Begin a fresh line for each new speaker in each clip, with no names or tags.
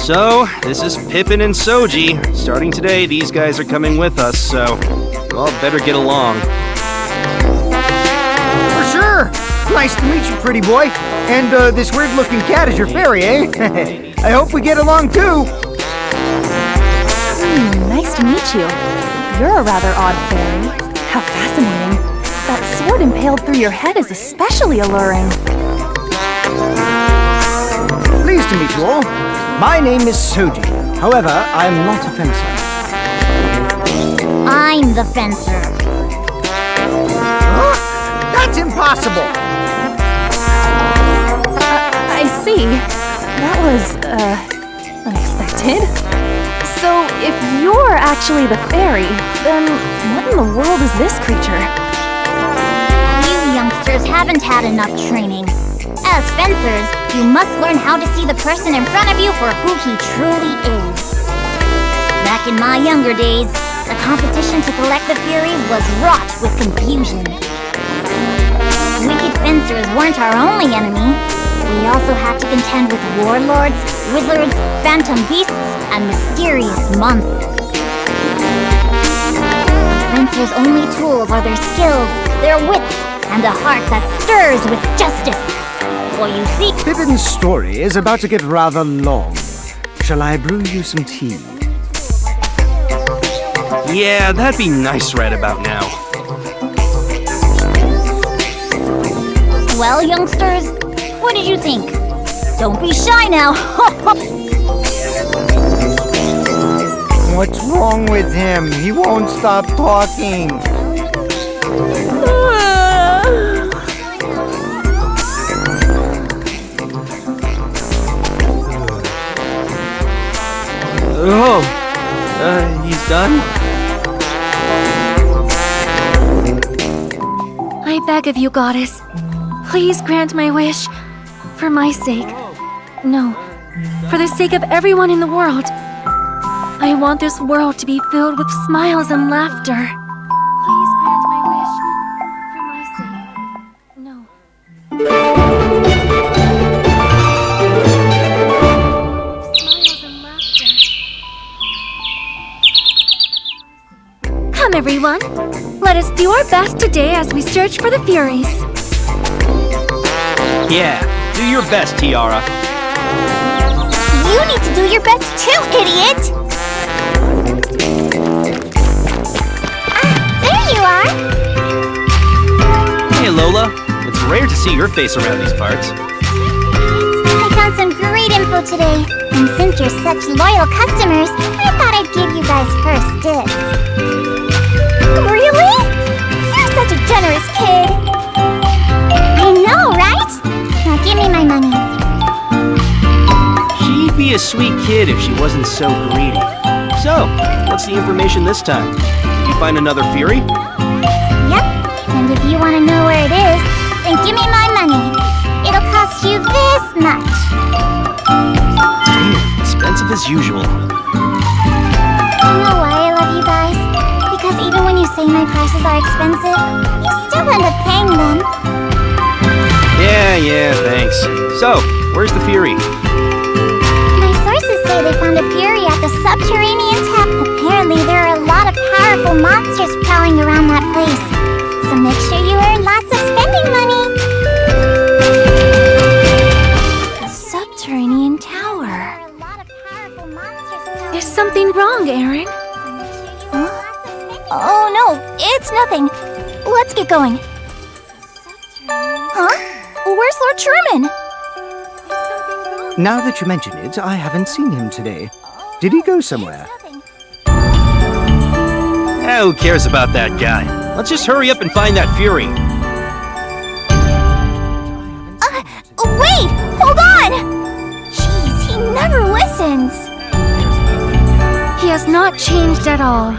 So, this is Pippin and Soji. Starting today, these guys are coming with us, so you all better get along.
For sure! Nice to meet you, pretty boy. And this weird-looking cat is your fairy, eh? I hope we get along too.
Nice to meet you. You're a rather odd fairy. How fascinating. That sword impaled through your head is especially alluring.
Pleased to meet you all. My name is Soji. However, I'm not a fencer.
I'm the fencer.
Huh? That's impossible!
I see. That was, unexpected. So, if you're actually the fairy, then what in the world is this creature?
You youngsters haven't had enough training. As fencers, you must learn how to see the person in front of you for who he truly is. Back in my younger days, the competition to collect the Furies was wrought with confusion. Wicked fencers weren't our only enemy. We also had to contend with warlords, wizards, phantom beasts, and mysterious monsters. Fencers' only tools are their skills, their wits, and a heart that stirs with justice. For you see,
Pippin's story is about to get rather long. Shall I brew you some tea?
Yeah, that'd be nice right about now.
well, youngsters, what did you think? Don't be shy now.
What's wrong with him? He won't stop talking.
Oh, he's done?
I beg of you, goddess. Please grant my wish. For my sake. No, for the sake of everyone in the world. I want this world to be filled with smiles and laughter. Please grant my wish. For my sake. No. Smiles and laughter. Come, everyone. Let us do our best today as we search for the Furies.
Yeah, do your best, Tiara.
You need to do your best too, idiot! There you are!
Hey, Lola. It's rare to see your face around these parts.
I found some great info today. And since you're such loyal customers, I thought I'd give you guys first dibs. Really? You're such a generous kid. I know, right? Now give me my money.
She'd be a sweet kid if she wasn't so greedy. So, what's the information this time? Did you find another Fury?
Yep. And if you want to know where it is, then give me my money. It'll cost you this much.
Damn, expensive as usual.
You know why I love you guys? Because even when you say my prices are expensive, you still end up paying them.
Yeah, thanks. So, where's the Fury?
My sources say they found a Fury at the subterranean town. Apparently, there are a lot of powerful monsters prowling around that place. So make sure you earn lots of spending money.
The subterranean tower.
There are a lot of powerful monsters prowling
Is something wrong, Aaron?
Oh no, it's nothing. Let's get going. Huh? Where's Lord Truman?
Now that you mention it, I haven't seen him today. Did he go somewhere?
Who cares about that guy? Let's just hurry up and find that Fury.
Wait! Hold on! Jeez, he never listens.
He has not changed at all.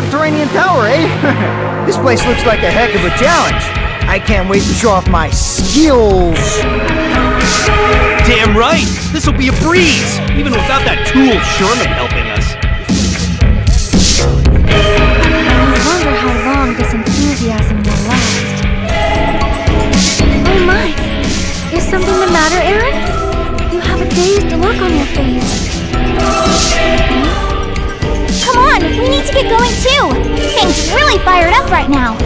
subterranean tower, eh? This place looks like a heck of a challenge. I can't wait to show off my skills.
Damn right! This'll be a breeze! Even without that tool Sherman helping us.
I wonder how long this enthusiasm will last. Oh my! Is something the matter, Aaron? You have a dazed look on your face.
Come on, we need to get going too! Things really fired up right now!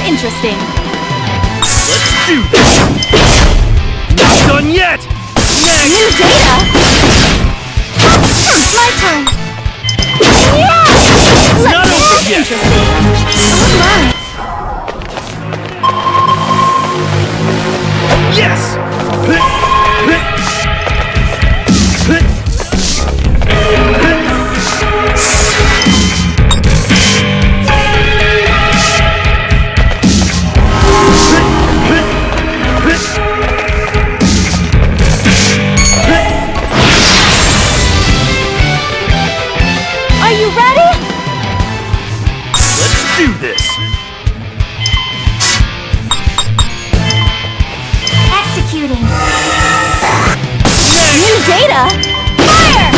Interesting.
Let's do this! Not done yet!
New data!
My turn!
Not
Let's
over yet!
Interesting. Oh my.
Yes! Do this!
Executing!
New data?
Fire!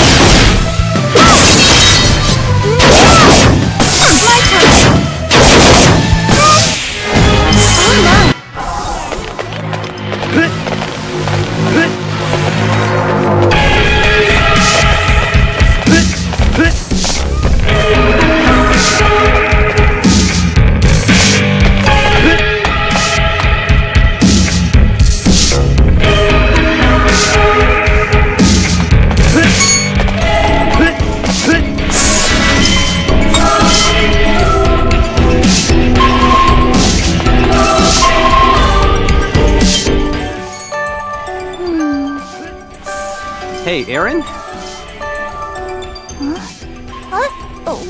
My turn!
Oh my.
Hey, Aaron?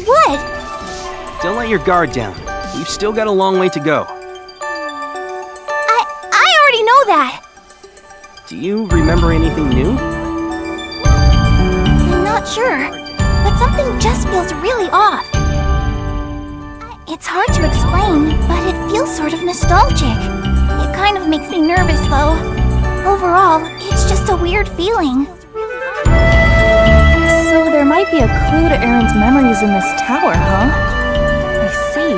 What?
Don't let your guard down. We've still got a long way to go.
I already know that!
Do you remember anything new?
I'm not sure, but something just feels really off. It's hard to explain, but it feels sort of nostalgic. It kind of makes me nervous, though. Overall, it's just a weird feeling.
So there might be a clue to Aaron's memories in this tower, huh? I see.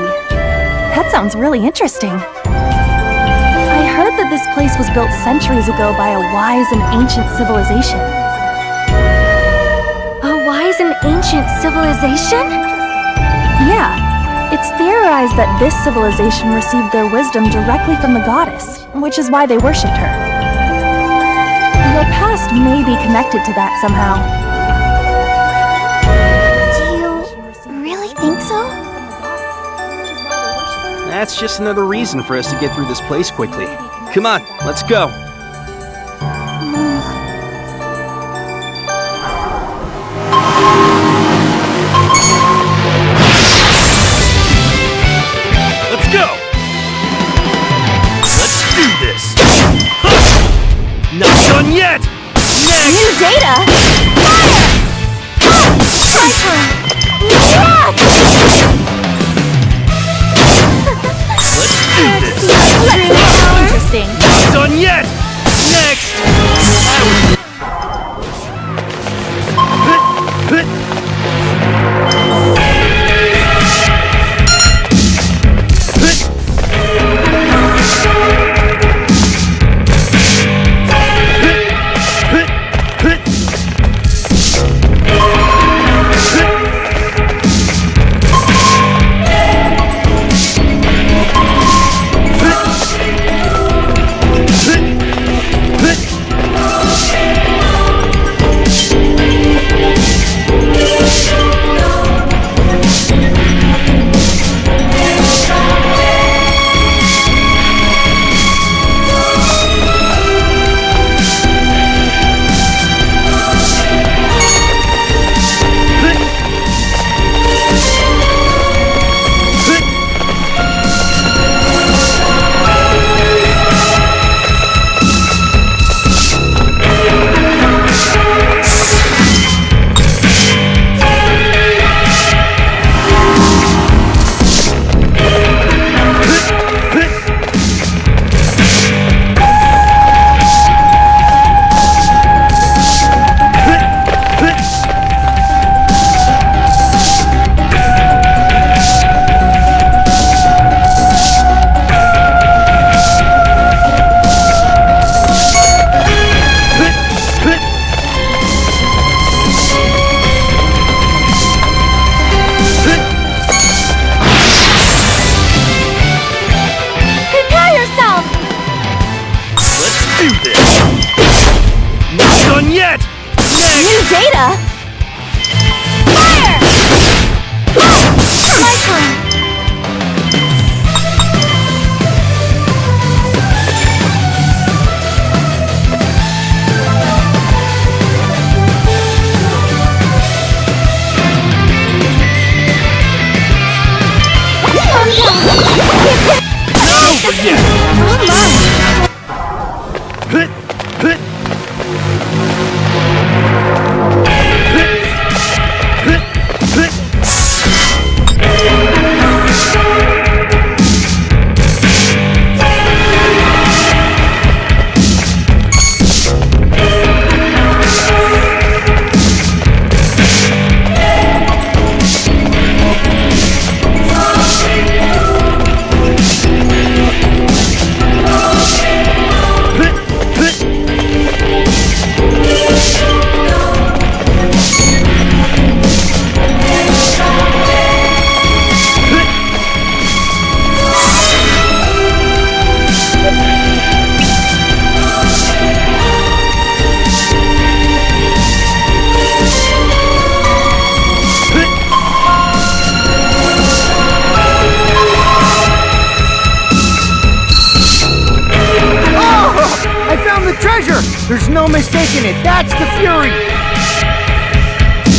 That sounds really interesting. I heard that this place was built centuries ago by a wise and ancient civilization.
A wise and ancient civilization?
Yeah. It's theorized that this civilization received their wisdom directly from the goddess, which is why they worshipped her. Your past may be connected to that somehow.
Do you really think so?
That's just another reason for us to get through this place quickly. Come on, let's go. over yet!
There's no mistaking it. That's the Fury.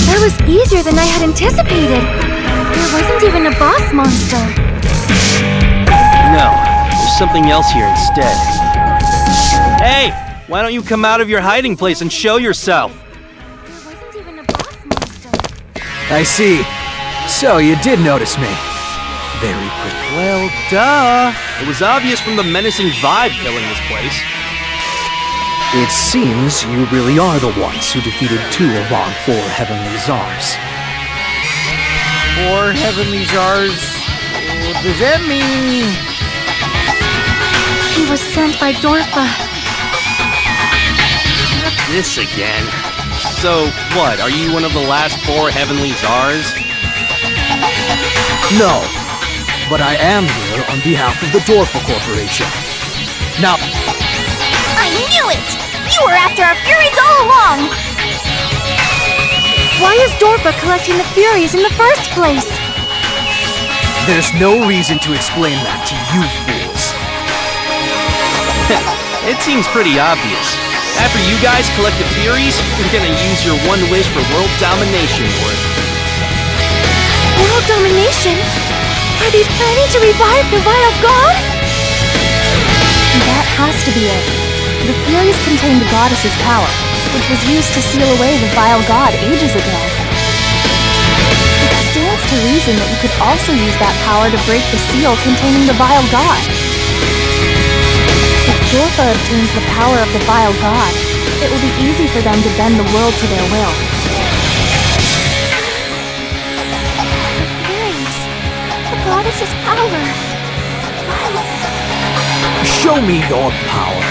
That was easier than I had anticipated. There wasn't even a boss monster.
No, there's something else here instead. Hey, why don't you come out of your hiding place and show yourself?
There wasn't even a boss monster.
I see. So you did notice me. Very quick.
Well, duh. It was obvious from the menacing vibe filling this place.
It seems you really are the ones who defeated 2 of our 4 heavenly czars.
4 heavenly czars? Does that mean...
He was sent by Dorfa.
Not this again. So, what, are you one of the last 4 heavenly czars?
No, but I am here on behalf of the Dorfa Corporation. Now...
I knew it! You were after our Furies all along!
Why is Dorfa collecting the Furies in the first place?
There's no reason to explain that to you fools.
It seems pretty obvious. After you guys collect the Furies, you're gonna use your one wish for world domination, Lord.
World domination? Are they planning to revive the Vile God?
That has to be it. The Furies contain the goddess's power, which was used to seal away the vile god ages ago. It stands to reason that you could also use that power to break the seal containing the vile god. If Dorfa obtains the power of the vile god, it will be easy for them to bend the world to their will.
The Furies. The goddess's power.
Show me your power.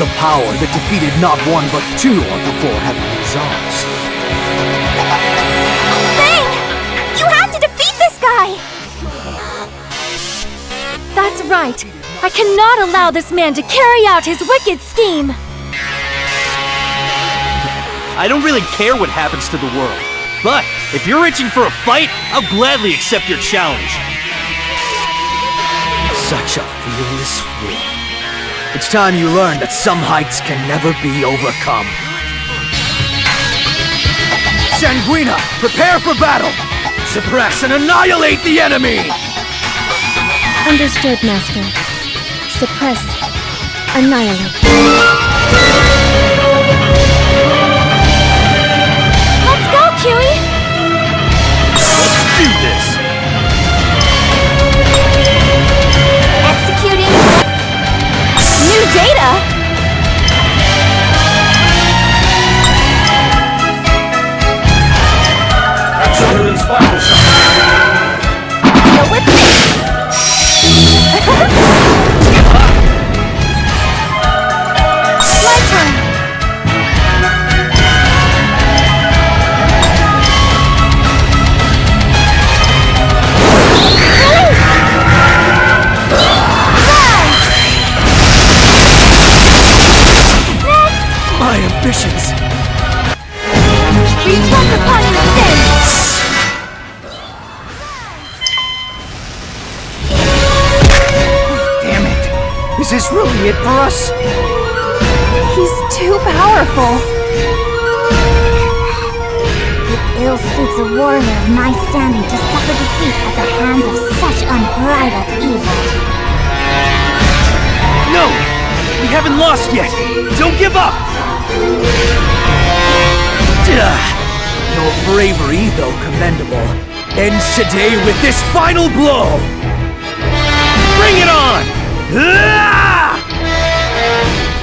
The power that defeated not 1 but 2 of the 4 heavenly czars.
Fang! You have to defeat this guy!
That's right. I cannot allow this man to carry out his wicked scheme.
I don't really care what happens to the world. But, if you're itching for a fight, I'll gladly accept your challenge.
Such a fearless fool. It's time you learned that some heights can never be overcome. Sanguina, prepare for battle! Suppress and annihilate the enemy!
Understood, Master. Suppress. Annihilate. Let's go, Kiwi!
Let's do this!
Executing new data?
Executing spiral shot.
Deal with this!
My turn!
My ambitions!
Reflect upon your sins!
Damn it. Is this really it for us?
He's too powerful.
It ill suits a warrior of my standing to suffer defeat at the hands of such unbridled evil.
No! We haven't lost yet! Don't give up!
Your bravery, though commendable, ends today with this final blow!
Bring it on!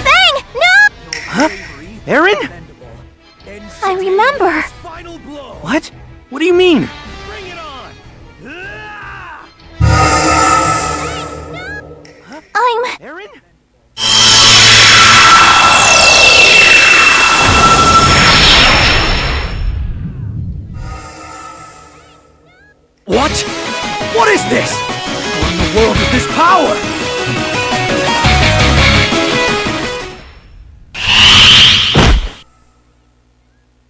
Fang! No!
Huh? Aaron?
I remember.
What? What do you mean?
Bring it on!
I'm...
Aaron?
What? What is this? What in the world is this power?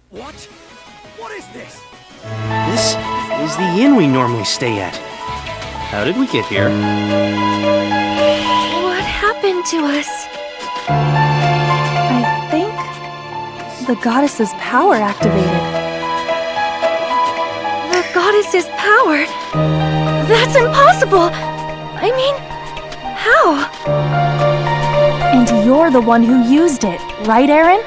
What? What is this?
This is the inn we normally stay at. How did we get here?
What happened to us?
I think the goddess's power activated.
The goddess's power? That's impossible! I mean, how?
And you're the one who used it, right, Aaron?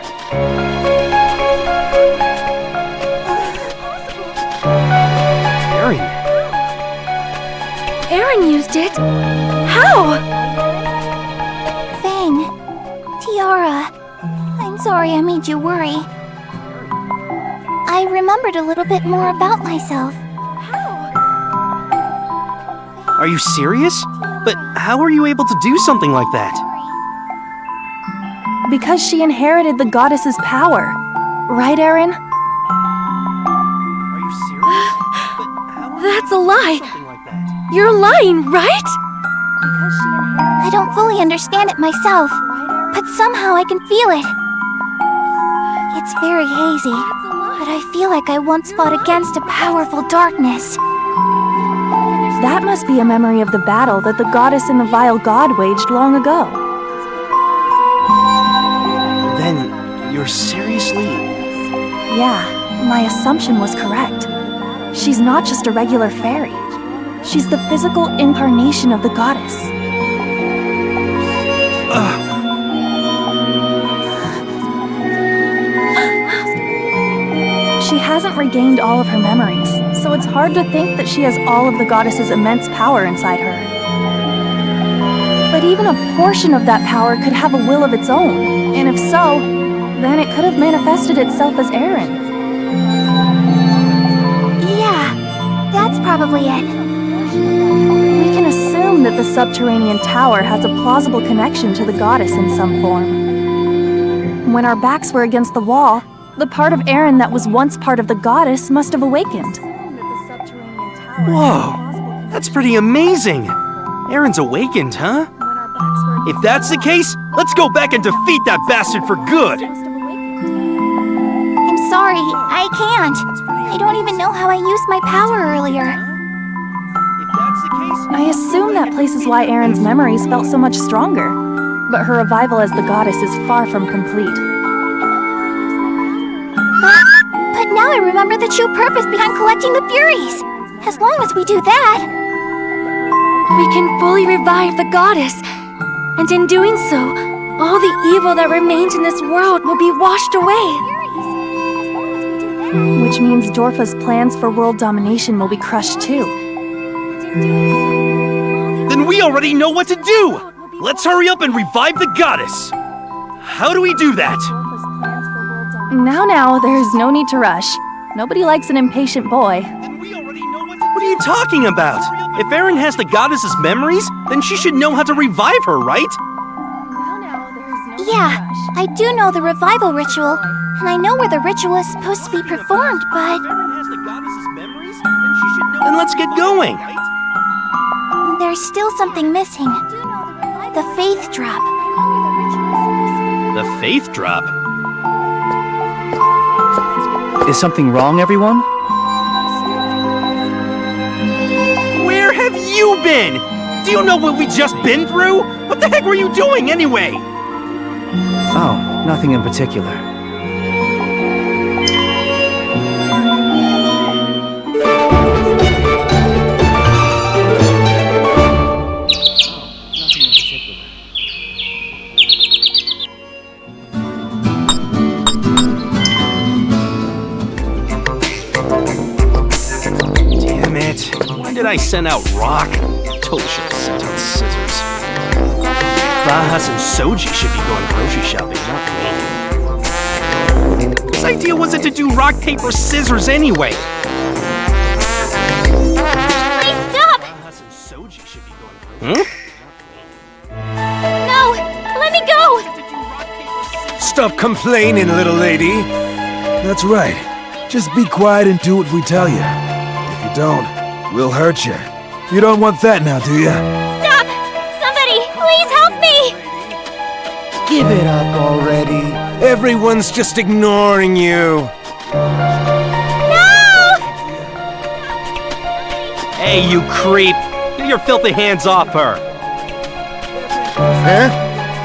Aaron.
Aaron used it? How?
Fang. Tiara. I'm sorry I made you worry. I remembered a little bit more about myself.
Are you serious? But how were you able to do something like that?
Because she inherited the goddess's power. Right, Aaron?
Are you serious? But how were
That's a
you able to do
lie!
something like that?
You're lying, right?
I don't fully understand it myself, but somehow I can feel it. It's very hazy, but I feel like I once fought against a powerful darkness.
That must be a memory of the battle that the goddess and the vile god waged long ago.
Then, you're seriously...
Yeah, my assumption was correct. She's not just a regular fairy. She's the physical incarnation of the goddess. She hasn't regained all of her memories, so it's hard to think that she has all of the goddess's immense power inside her. But even a portion of that power could have a will of its own, and if so, then it could have manifested itself as Aaron.
Yeah, that's probably it.
We can assume that the subterranean tower has a plausible connection to the goddess in some form. When our backs were against the wall, the part of Aaron that was once part of the goddess must have awakened.
Whoa! That's pretty amazing! Aaron's awakened, huh? If that's the case, let's go back and defeat that bastard for good!
I'm sorry, I can't. I don't even know how I used my power earlier.
If that's the case...
I assume that place is why Aaron's memories felt so much stronger, but her revival as the goddess is far from complete.
But now I remember the true purpose behind collecting the Furies. As long as we do that...
We can fully revive the goddess, and in doing so, all the evil that remains in this world will be washed away.
Which means Dorfa's plans for world domination will be crushed too.
Then we already know what to do! Let's hurry up and revive the goddess! How do we do that?
Now, there's no need to rush. Nobody likes an impatient boy.
Then we already know what to do! What are you talking about? If Erin has the goddess's memories, then she should know how to revive her, right?
Yeah, I do know the revival ritual, and I know where the ritual is supposed to be performed, but...
If Erin has the goddess's memories, then she should know... Then let's get going!
There's still something missing. The faith drop.
The faith drop?
Is something wrong, everyone?
Where have you been? Do you know what we just been through? What the heck were you doing anyway?
Oh, nothing in particular.
Damn it. Why did I send out Rock? Totally should have sent out Scissors. Bahas and Soji should be going grocery shopping, not me. His idea wasn't to do rock, paper, scissors anyway.
Please stop!
Bahas and Soji should be going grocery
No! Let me go!
Stop complaining, little lady. That's right. Just be quiet and do what we tell you. If you don't, we'll hurt you. You don't want that now, do you?
Stop! Somebody, please help me!
Give it up already. Everyone's just ignoring you.
No!
Hey, you creep! Get your filthy hands off her!
Huh?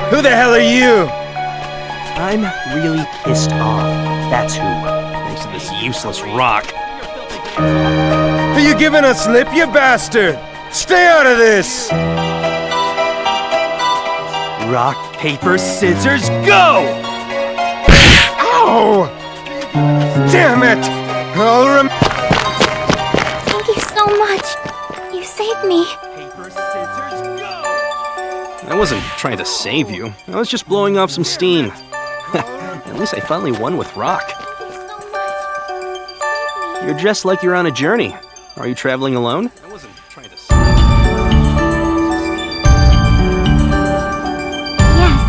Who the hell are you?
I'm really pissed off. That's who. Thanks to this useless rock.
Are you giving us lip, you bastard? Stay out of this!
Rock, paper, scissors, go!
Ow! Damn it!
Thank you so much. You saved me.
Paper, scissors, go! I wasn't trying to save you. I was just blowing off some steam. At least I finally won with Rock.
Thank you so much.
You're dressed like you're on a journey. Are you traveling alone? I wasn't trying to save
Yes.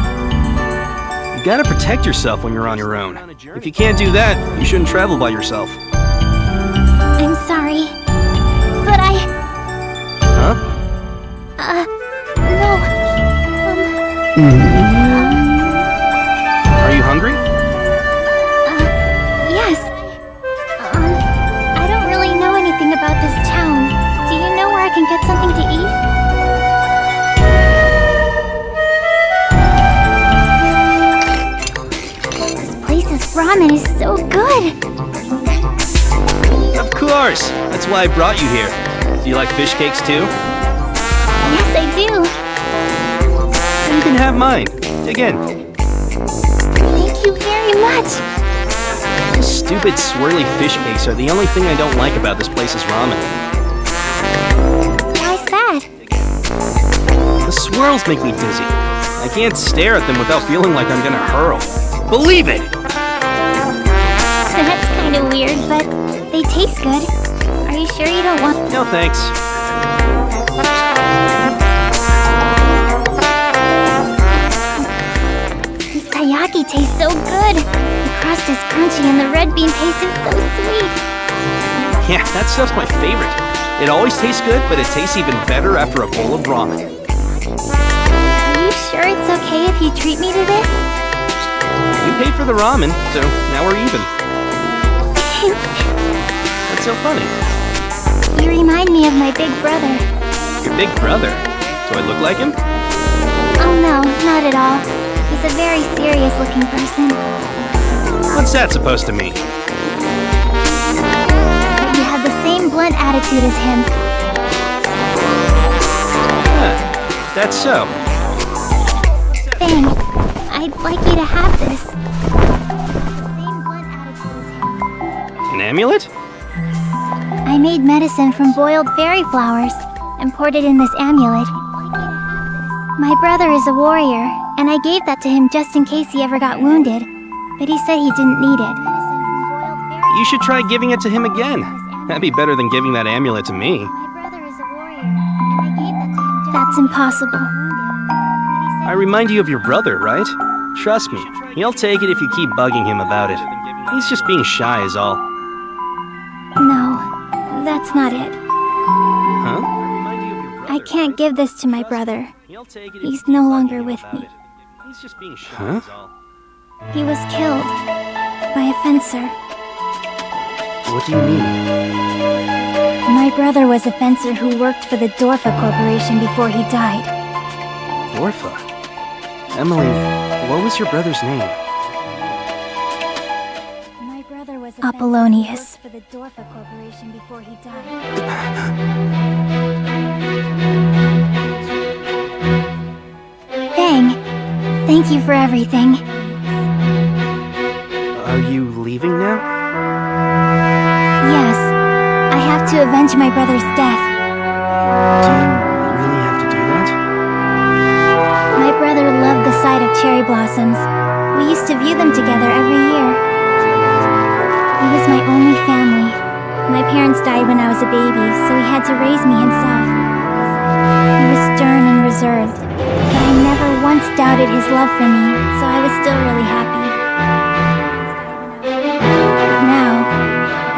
you. You gotta protect yourself when you're on your own. If you can't do that, you shouldn't travel by yourself.
I'm sorry. But
Huh?
no.
Are you hungry?
Yes. I don't really know anything about this town. Do you know where I can get something to eat? This place's ramen is so good.
Of course! That's why I brought you here. Do you like fish cakes too?
Yes, I do.
You can have mine. Dig in.
Thank you very much.
Those stupid swirly fish cakes are the only thing I don't like about this place's ramen.
Why's that?
The swirls make me dizzy. I can't stare at them without feeling like I'm gonna hurl. Believe it!
That's kind of weird, but they taste good. Are you sure you don't want...
No thanks.
This taiyaki tastes so good. The crust is crunchy and the red bean paste is so sweet.
Yeah, that stuff's my favorite. It always tastes good, but it tastes even better after a bowl of ramen.
Are you sure it's okay if you treat me to this?
You paid for the ramen, so now we're even. What's so funny?
You remind me of my big brother.
Your big brother? Do I look like him?
Oh no, not at all. He's a very serious-looking person.
What's that supposed to mean?
You have the same blunt attitude as him.
Huh, that's so.
Thing, I'd like you to have this. The same blunt attitude as him.
An amulet?
I made medicine from boiled fairy flowers and poured it in this amulet. My brother is a warrior, and I gave that to him just in case he ever got wounded. But he said he didn't need it.
You should try giving it to him again. That'd be better than giving that amulet to me.
My brother is a warrior, and I gave that to him just... That's impossible.
I remind you of your brother, right? Trust me, he'll take it if you keep bugging him about it. He's just being shy is all.
No, that's not it.
Huh?
I can't give this to my brother. He's no longer with me.
Huh?
He was killed by a fencer.
What do you mean?
My brother was a fencer who worked for the Dorfa Corporation before he died.
Dorfa? Emily, what was your brother's name?
My brother was a Apollonius. For the Dorfa Corporation before he died. Fang, thank you for everything.
Are you leaving now?
Yes, to avenge my brother's death.
Do you really have to do that?
My brother loved the sight of cherry blossoms. We used to view them together every year. He was my only family. My parents died when I was a baby, so he had to raise me himself. He was stern and reserved, but I never once doubted his love for me, so I was still really happy. But now,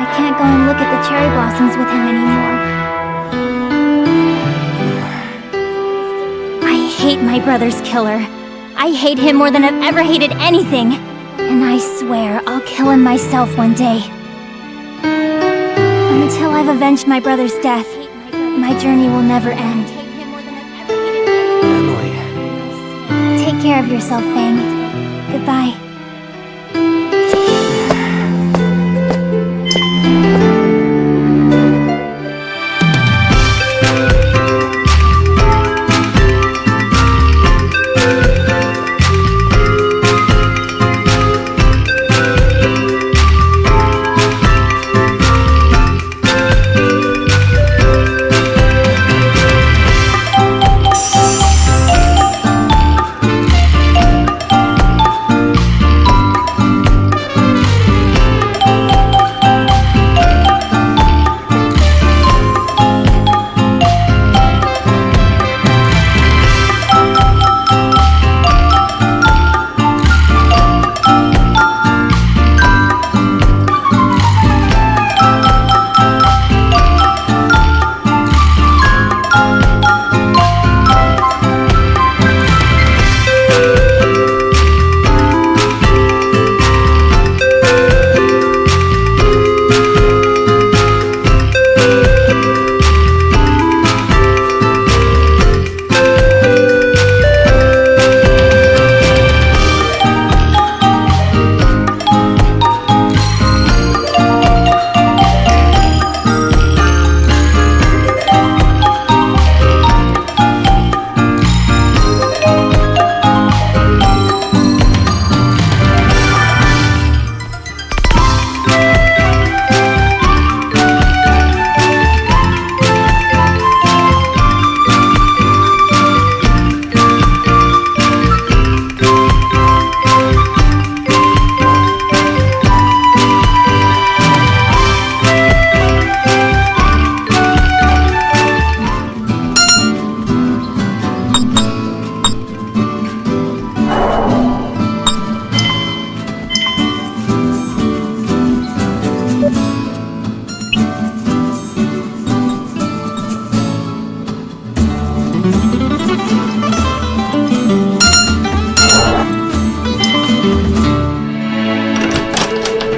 I can't go and look at the cherry blossoms with him anymore. I hate my brother's killer. I hate him more than I've ever hated anything. And I swear I'll kill him myself one day. Until I've avenged my brother's death, my journey will never end.
Emily.
Take care of yourself, Fang. Goodbye.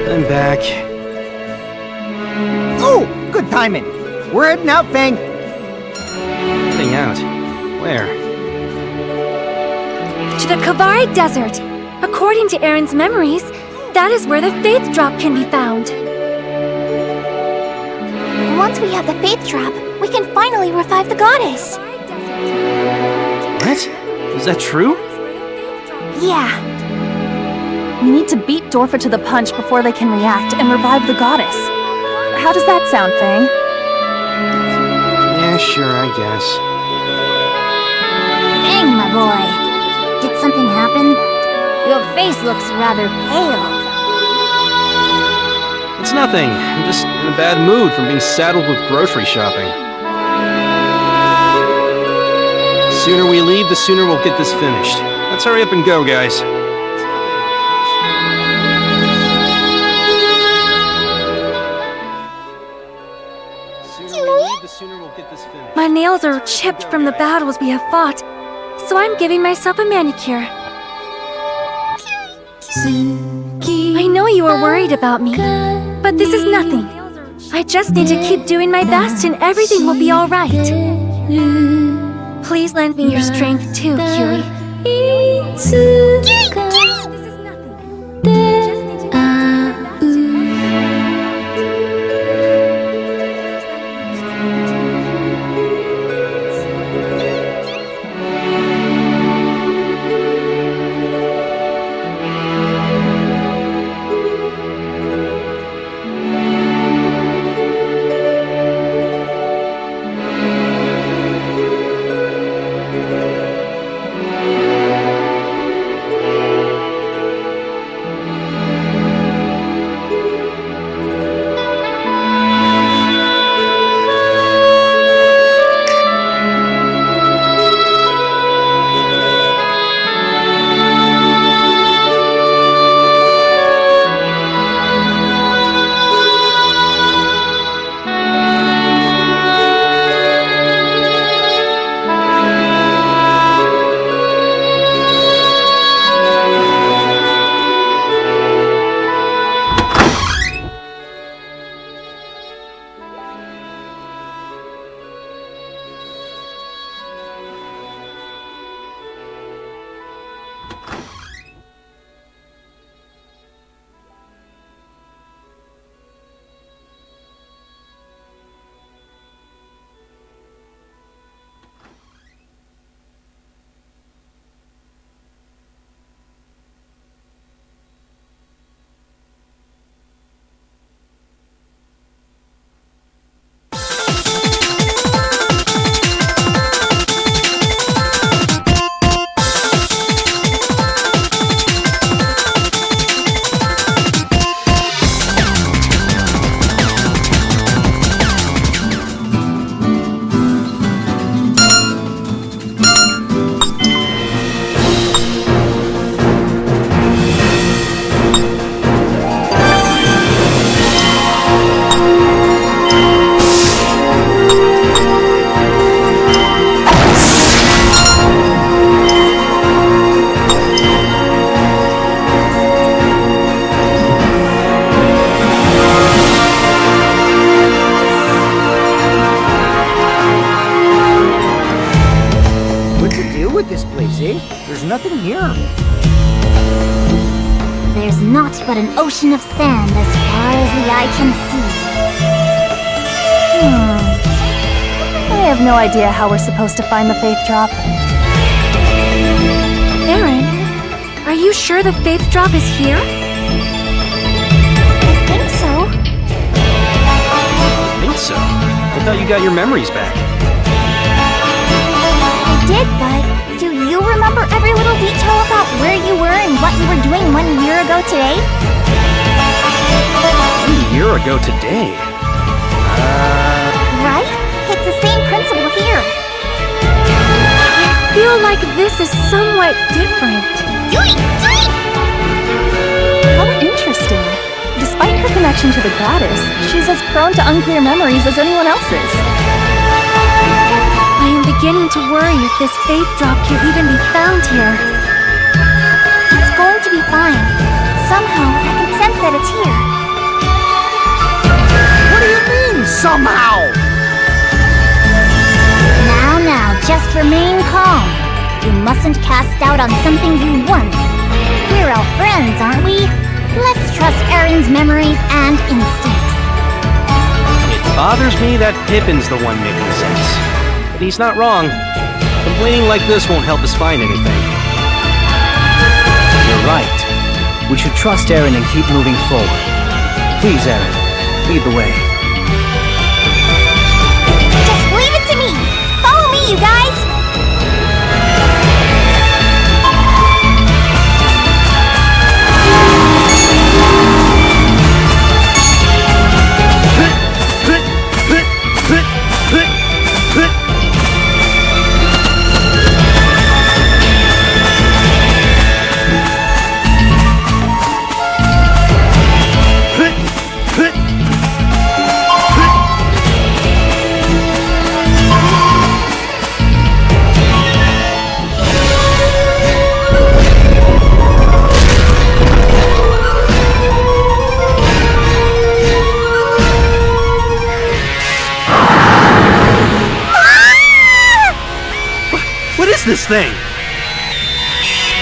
I'm back.
Oh, good timing. We're heading out, Fang.
Heading out. Where?
To the Kavari Desert. According to Aaron's memories, that is where the Faith Drop can be found.
Once we have the Faith Drop, we can finally revive the goddess.
What? Is that true?
Yeah.
We need to beat Dorfa to the punch before they can react and revive the goddess. How does that sound, Fang?
Yeah, sure, I guess.
Fang, my boy. Did something happen? Your face looks rather pale.
It's nothing. I'm just in a bad mood from being saddled with grocery shopping. The sooner we leave, the sooner we'll get this finished. Let's hurry up and go, guys.
My nails are chipped from the battles we have fought, so I'm giving myself a manicure. I know you are worried about me, but this is nothing. I just need to keep doing my best and everything will be alright. Please lend me your strength too, Kiwi.
with this place, eh? There's nothing here.
There's naught but an ocean of sand as far as the eye can see.
I have no idea how we're supposed to find the Faith Drop.
Aaron, are you sure the Faith Drop is here?
I think so.
Think so? I thought you got your memories back.
I did, but do you remember every little detail about where you were and what you were doing 1 year ago today?
1 year ago today?
Right? It's the same principle here.
I feel like this is somewhat different.
How interesting. Despite her connection to the goddess, she's as prone to unclear memories as anyone else is.
I am beginning to worry if this Faith Drop can even be found here.
It's going to be fine. Somehow, I can sense that it's here.
What do you mean, somehow?
Now, just remain calm. You mustn't cast doubt on something you want. We're all friends, aren't we? Let's trust Aaron's memories and instincts.
It bothers me that Pippin's the one making sense. But he's not wrong. Complaining like this won't help us find anything.
You're right. We should trust Aaron and keep moving forward. Please, Aaron, lead the way.
Just leave it to me! Follow me, you guys!
This thing?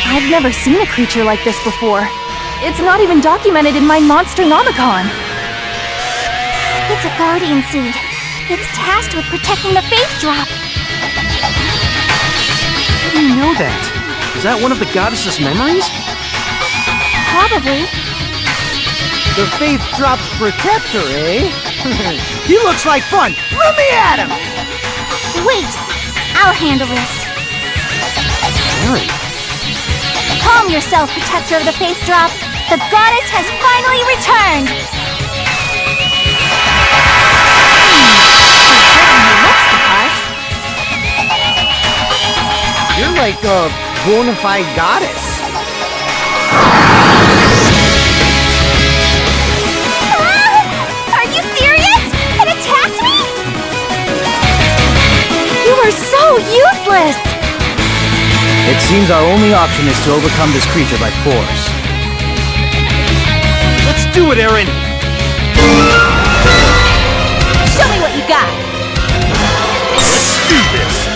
I've never seen a creature like this before. It's not even documented in my Monsternomicon.
It's a guardian seed. It's tasked with protecting the Faith Drop.
How do you know that? Is that one of the goddess's memories?
Probably.
The Faith Drop's protector, eh? He looks like fun. Let me at him!
Wait! I'll handle this.
Aaron.
Calm yourself, protector of the Faith Drop. The goddess has finally returned!
You're like a bona fide goddess.
Are you serious? It attacked me?
You are so useless!
It seems our only option is to overcome this creature by force.
Let's do it, Aaron!
Show me what you got!
Let's do this!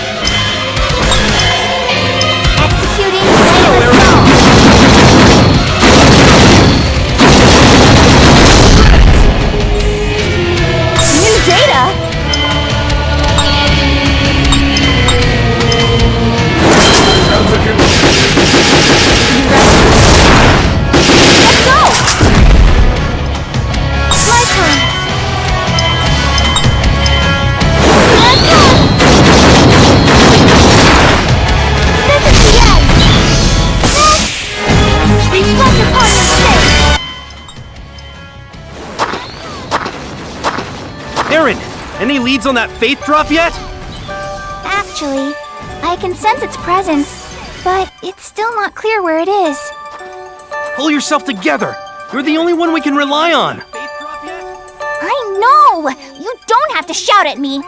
Executing Layla's song! New data? Let's go! My turn! This is the end! Reflect upon your state!
Aaron, any leads on that Faith Drop yet?
Actually, I can sense its presence, but it's still not clear where it is.
Pull yourself together! You're the only one we can rely on!
I know! You don't have to shout at me!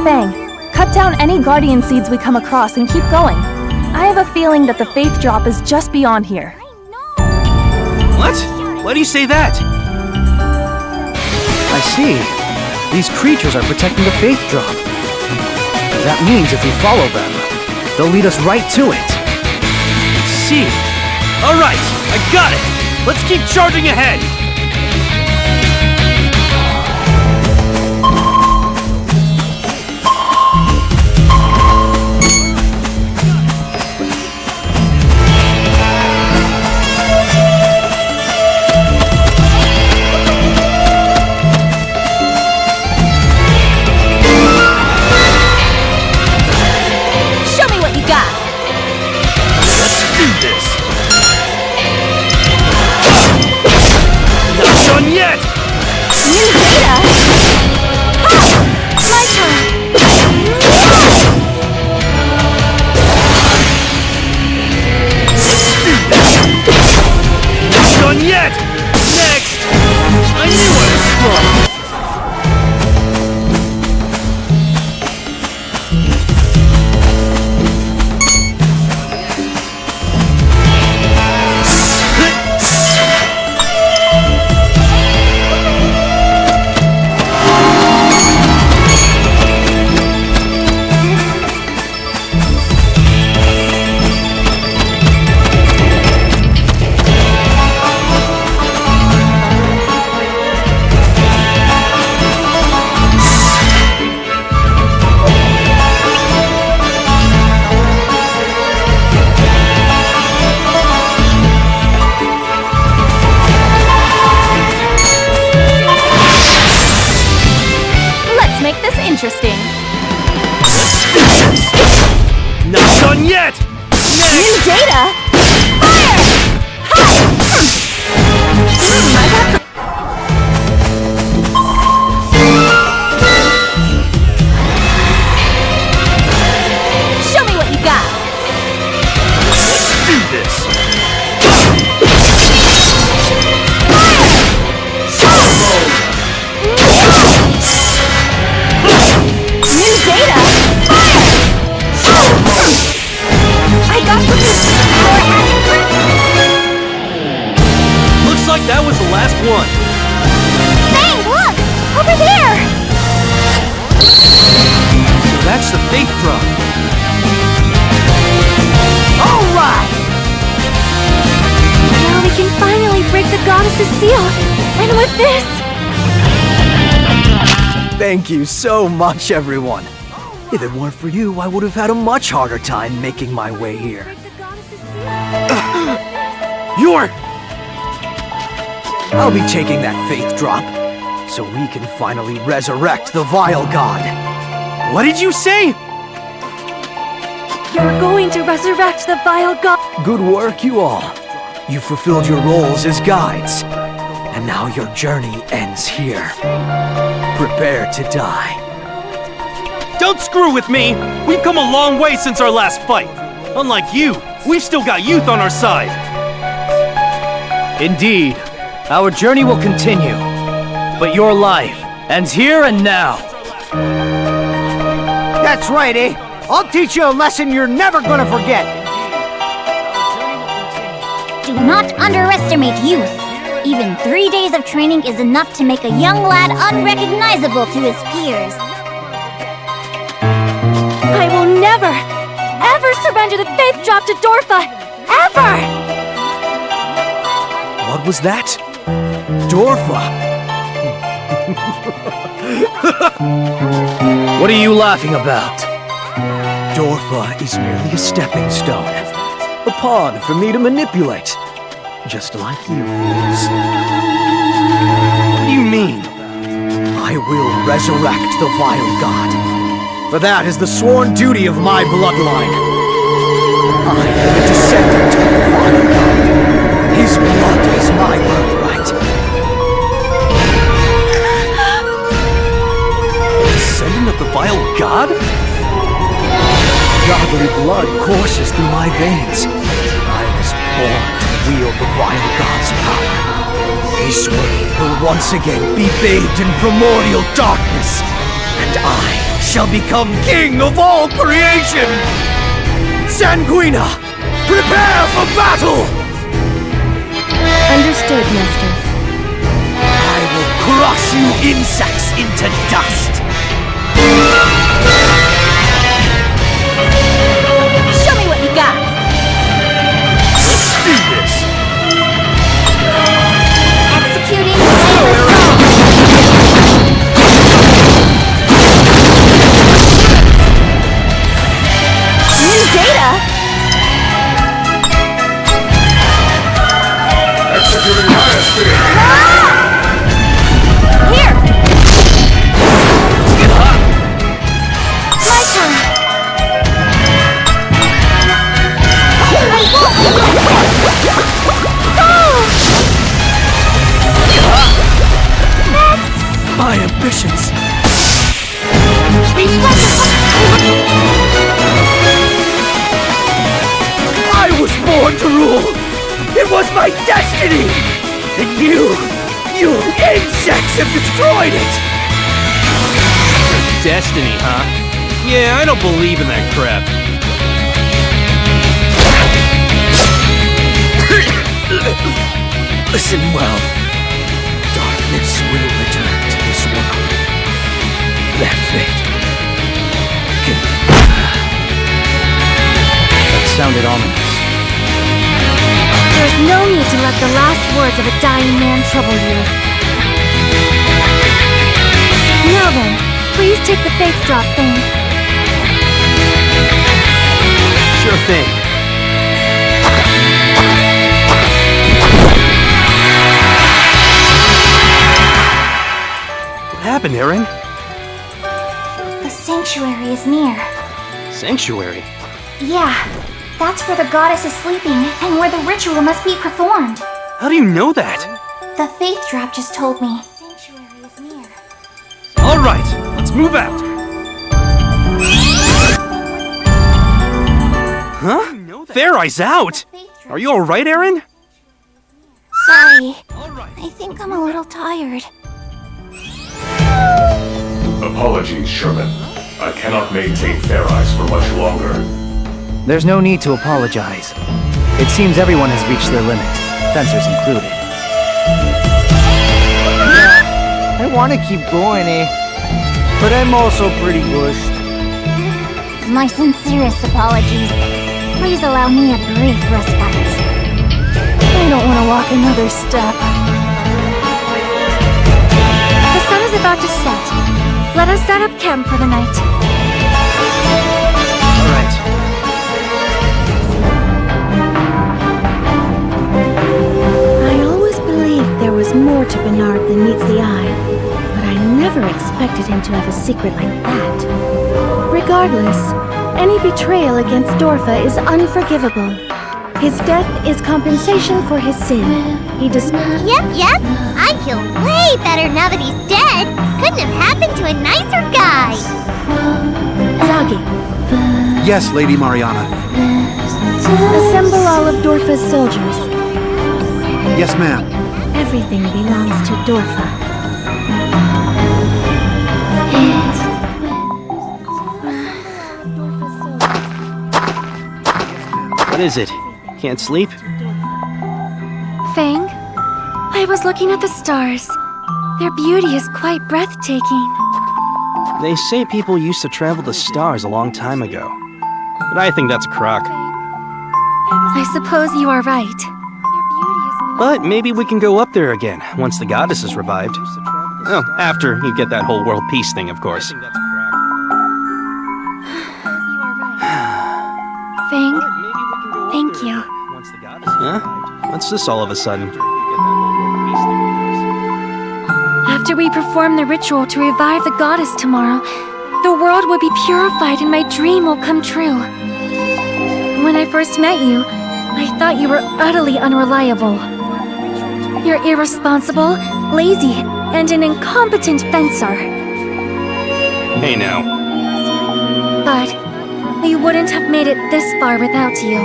Fang, cut down any guardian seeds we come across and keep going. I have a feeling that the Faith Drop is just beyond here.
What? Why do you say that?
I see. These creatures are protecting the Faith Drop. That means if we follow them, They'll lead us right to it.
See. All right, I got it. Let's keep charging ahead.
Interesting.
Not done yet!
New data? Fire! Ha! I got some... Show me what you got.
Let's do this.
New data? Fire! I got something.
Looks like that was the last one.
Bang! Look! Over there!
So that's the faith drop.
All right!
Now we can finally break the goddess's seal. And with this...
Thank you so much, everyone. If it weren't for you, I would have had a much harder time making my way here.
You're...
I'll be taking that faith drop, so we can finally resurrect the vile god.
What did you say?
You're going to resurrect the vile god.
Good work, you all. You fulfilled your roles as guides, and now your journey ends here. Prepare to die.
Don't screw with me! We've come a long way since our last fight. Unlike you, we've still got youth on our side.
Indeed, our journey will continue. But your life ends here and now.
That's right, eh? I'll teach you a lesson you're never gonna forget.
Do not underestimate youth. Even 3 days of training is enough to make a young lad unrecognizable to his peers.
I will never, ever surrender the faith drop to Dorfa! Ever!
What was that? Dorfa!
What are you laughing about?
Dorfa is merely a stepping stone. A pawn for me to manipulate. Just like you fools.
What do you mean?
I will resurrect the vile god. For that is the sworn duty of my bloodline. I am a descendant of the vile god. His blood is my birthright.
Descendant of the vile god?
Godly blood courses through my veins. I was born to wield the vile god's power. This world will once again be bathed in primordial darkness, and I shall become king of all creation! Sanguina, prepare for battle!
Understood, Master.
I will crush you insects into dust! ambitions. I was born to rule! It was my destiny! And you insects have destroyed it!
Destiny, huh? Yeah, I don't believe in that crap.
Listen well. Darkness will return to this world. That fate
That sounded ominous.
There's no need to let the last words of a dying man trouble you. Now then, please take the faith drop thing.
Sure thing. What happened, Aaron?
The sanctuary is near.
Sanctuary?
Yeah, that's where the goddess is sleeping and where the ritual must be performed.
How do you know that?
The faith drop just told me. Sanctuary is near.
All right, let's move out. Huh? Fair Eye's out. Are you all right, Aaron?
Sorry. I think I'm a little tired.
Apologies, Sherman. I cannot maintain Fair Eyes for much longer.
There's no need to apologize. It seems everyone has reached their limit, fencers included.
I want to keep going, but I'm also pretty bushed.
My sincerest apologies. Please allow me a brief respite.
I don't want to walk another step.
The sun is about to set. Let us set up camp for the night.
All right.
I always believed there was more to Bernard than meets the eye, but I never expected him to have a secret like that. Regardless, any betrayal against Dorfa is unforgivable. His death is compensation for his sin. He
Yep. I feel way better now that he's dead. Couldn't have happened to a nicer guy.
Zagi,
Yes, Lady Mariana.
assemble all of Dorfa's soldiers.
Yes, ma'am.
Everything belongs to Dorfa.
What is it? Can't sleep?
Fang, I was looking at the stars. Their beauty is quite breathtaking.
They say people used to travel the stars a long time ago. But I think that's a crock.
I suppose you are right.
But maybe we can go up there again, once the goddess is revived. Oh, after you get that whole world peace thing, of course.
Fang, thank you.
Huh? What's this all of a sudden?
After we perform the ritual to revive the goddess tomorrow, the world will be purified and my dream will come true. When I first met you, I thought you were utterly unreliable. You're irresponsible, lazy, and an incompetent fencer.
Hey now.
But we wouldn't have made it this far without you.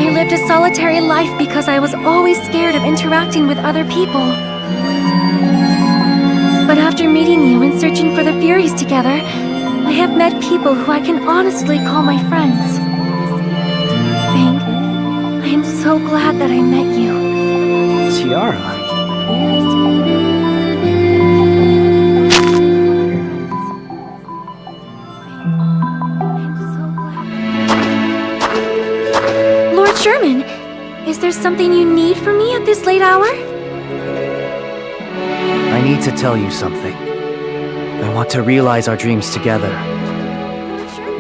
I lived a solitary life because I was always scared of interacting with other people. But after meeting you and searching for the Furies together, I have met people who I can honestly call my friends. Fang, I am so glad that I met you.
Tiara.
Lord Sherman, is there something you need from me at this late hour?
I need to tell you something. I want to realize our dreams together.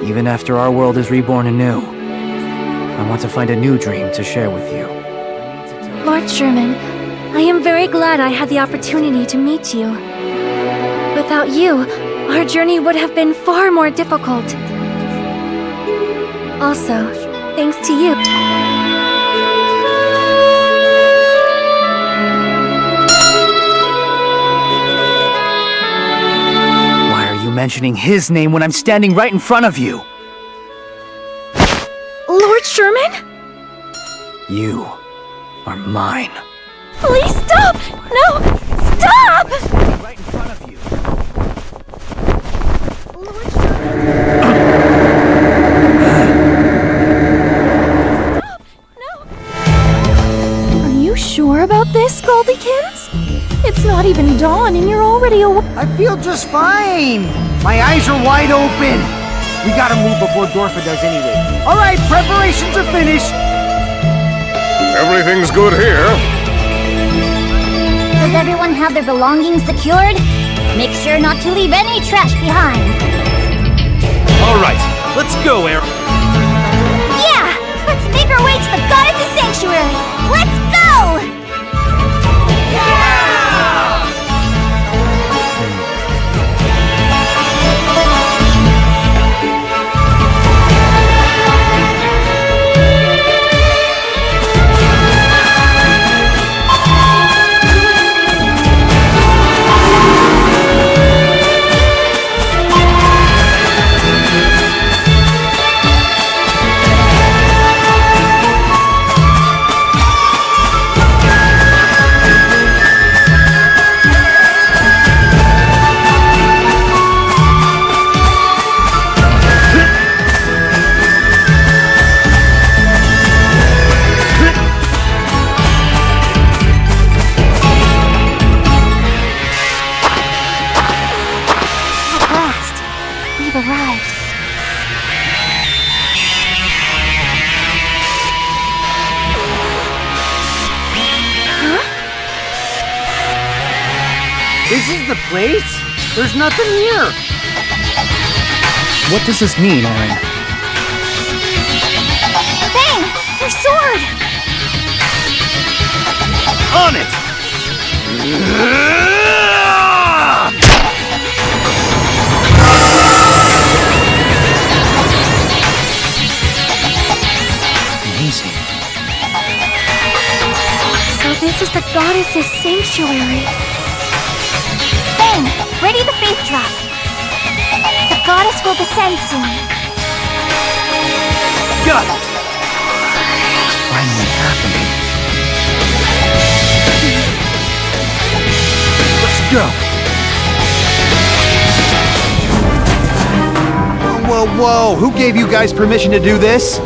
Even after our world is reborn anew, I want to find a new dream to share with you.
Lord Sherman, I am very glad I had the opportunity to meet you. Without you, our journey would have been far more difficult. Also, thanks to you.
mentioning his name when I'm standing right in front of you?
Lord Sherman?
You are mine.
Please stop! No! Stop!
Right in front of you.
Lord Sherman. Are you sure about this, Goldykins? It's not even dawn and you're already awake.
I feel just fine. My eyes are wide open. We gotta move before Dorfa does anyway. All right, preparations are finished.
Everything's good here.
Does everyone have their belongings secured? Make sure not to leave any trash behind.
Alright, let's go, Aaron.
Yeah! Let's make our way to the goddess's sanctuary! Let's go!
This is the place? There's nothing here.
What does this mean, Aaron?
Bang! Your sword!
On it!
Amazing.
So this is the goddess's sanctuary.
Bang! Ready the faith drop. The goddess will descend soon.
Got it!
Finally happening.
Let's go!
Whoa, whoa, who gave you guys permission to do this?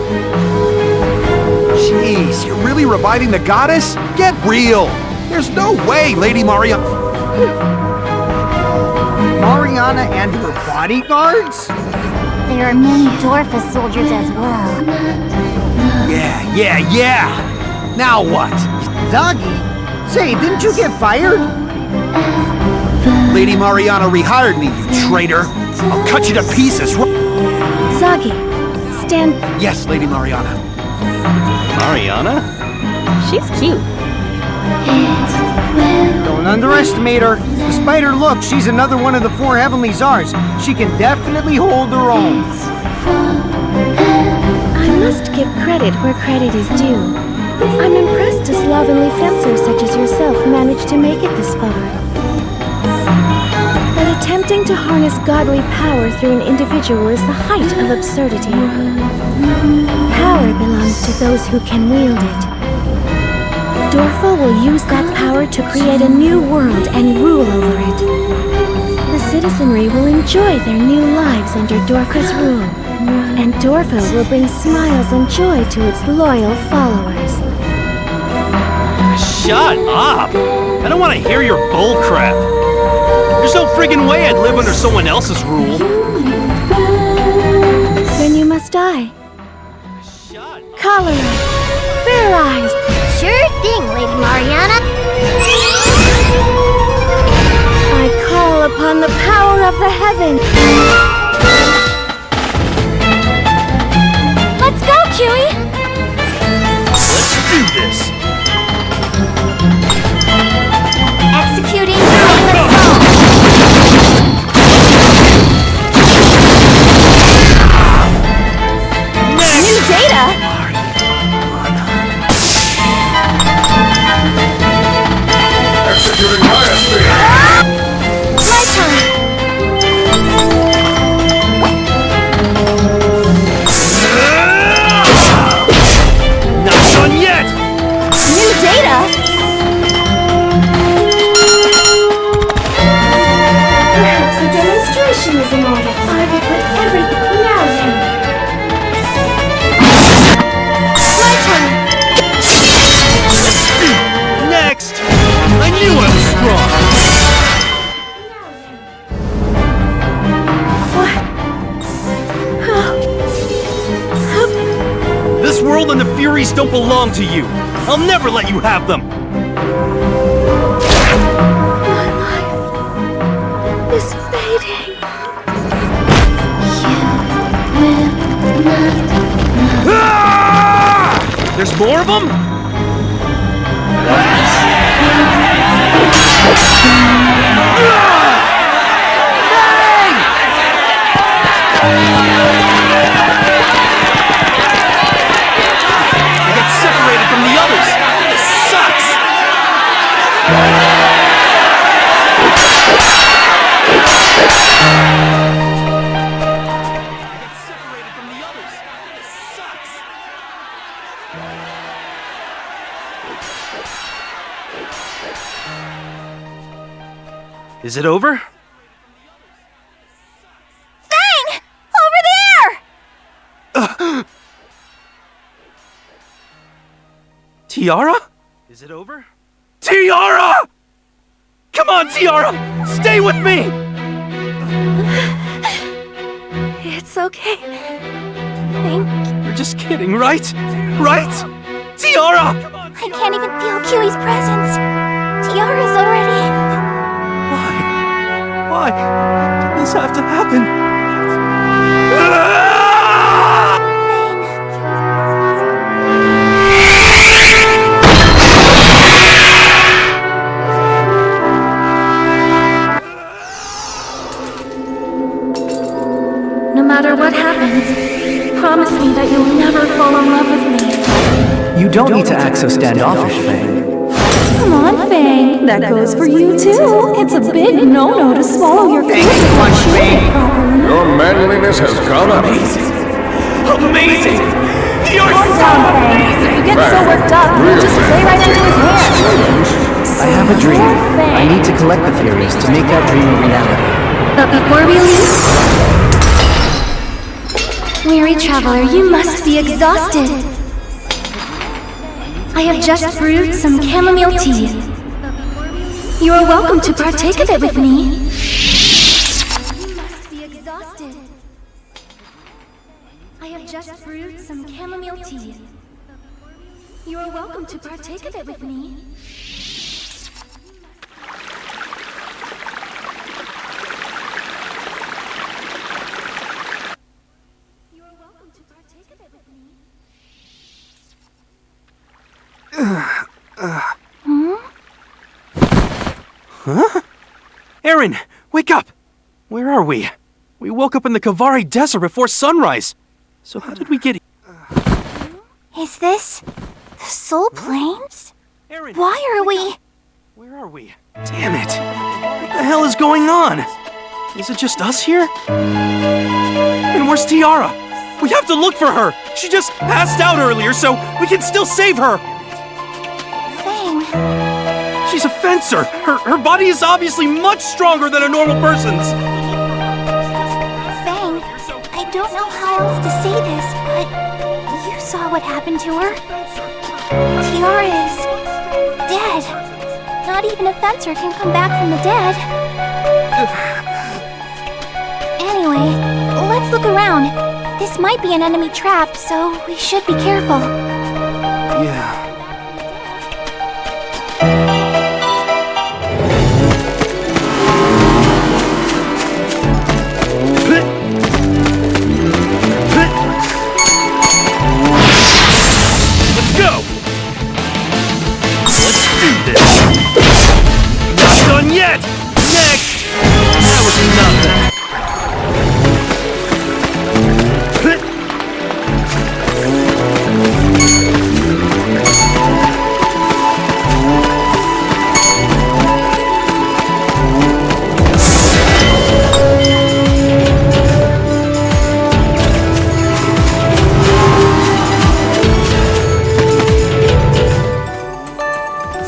Jeez, you're really reviving the goddess? Get real! There's no way, Lady Mariana...
Mariana and her bodyguards?
There are many Dorfa soldiers as well.
Yeah. Now what?
Zagi? Say, didn't you get fired?
Lady Mariana rehired me, you traitor! I'll cut you to pieces!
Zagi, stand.
Yes, Lady Mariana.
Mariana?
She's cute.
Don't underestimate her. Despite her look, she's another one of the four heavenly czars. She can definitely hold her own.
I must give credit where credit is due. I'm impressed a slovenly fencer such as yourself managed to make it this far. But attempting to harness godly power through an individual is the height of absurdity. Power belongs to those who can wield it. Dorfa will use that power to create a new world and rule over it. The citizenry will enjoy their new lives under Dorfa's rule, and Dorfa will bring smiles and joy to its loyal followers.
Shut up! I don't want to hear your bull crap. There's no friggin' way I'd live under someone else's rule.
Then you must die.
Shut up.
Cholera, Fair Eyes.
Sure thing, Lady Mariana.
I call upon the power of the heavens.
Let's go, Kiwi!
Let's do this.
Executing Flameless Song.
New data!
Executing highest speed.
My turn!
memories don't belong to you. I'll never let you have them.
My life is fading.
Ah! There's more of them? I got separated from the others. This sucks. Is it over?
Fang! Over there!
Tiara? Is it over? Tiara! Come on, Tiara! Stay with me!
It's okay.
You're just kidding, right? Right? Tiara!
I can't even feel Kiwi's presence. Tiara's already...
Why did this have to happen?
No matter what happens, promise me that you'll never fall in love with me.
You don't need to act so standoffish, Fang.
Come on, Fang. That goes for you, too. It's a big no-no to swallow your
Thank you much, Fang.
Your manliness has gone up.
Amazing! You're so amazing!
You get so worked up, you just play right into his hands.
I have a dream. I need to collect the theories to make that dream a reality.
But before we leave... Weary traveler, you must be exhausted. I have just brewed some chamomile tea. You are welcome to partake of it with me. You must be exhausted. I have just brewed some chamomile tea. You are welcome to partake of it with me. You are welcome to partake of it with me.
Huh? Aaron, wake up! Where are we? We woke up in the Kavari Desert before sunrise. So how did we get
Is this... the Soul Plains?
Aaron,
Why are we...
where are we? Damn it! What the hell is going on? Is it just us here? And where's Tiara? We have to look for her! She just passed out earlier, so we can still save her!
Fang...
She's a fencer! Her body is obviously much stronger than a normal person's!
Fang, I don't know how else to say this, but... you saw what happened to her. Tiara is... dead. Not even a fencer can come back from the dead. Anyway, let's look around. This might be an enemy trap, so we should be careful.
Yeah. Let's go! Let's do this! Not done yet! Next! That was nothing.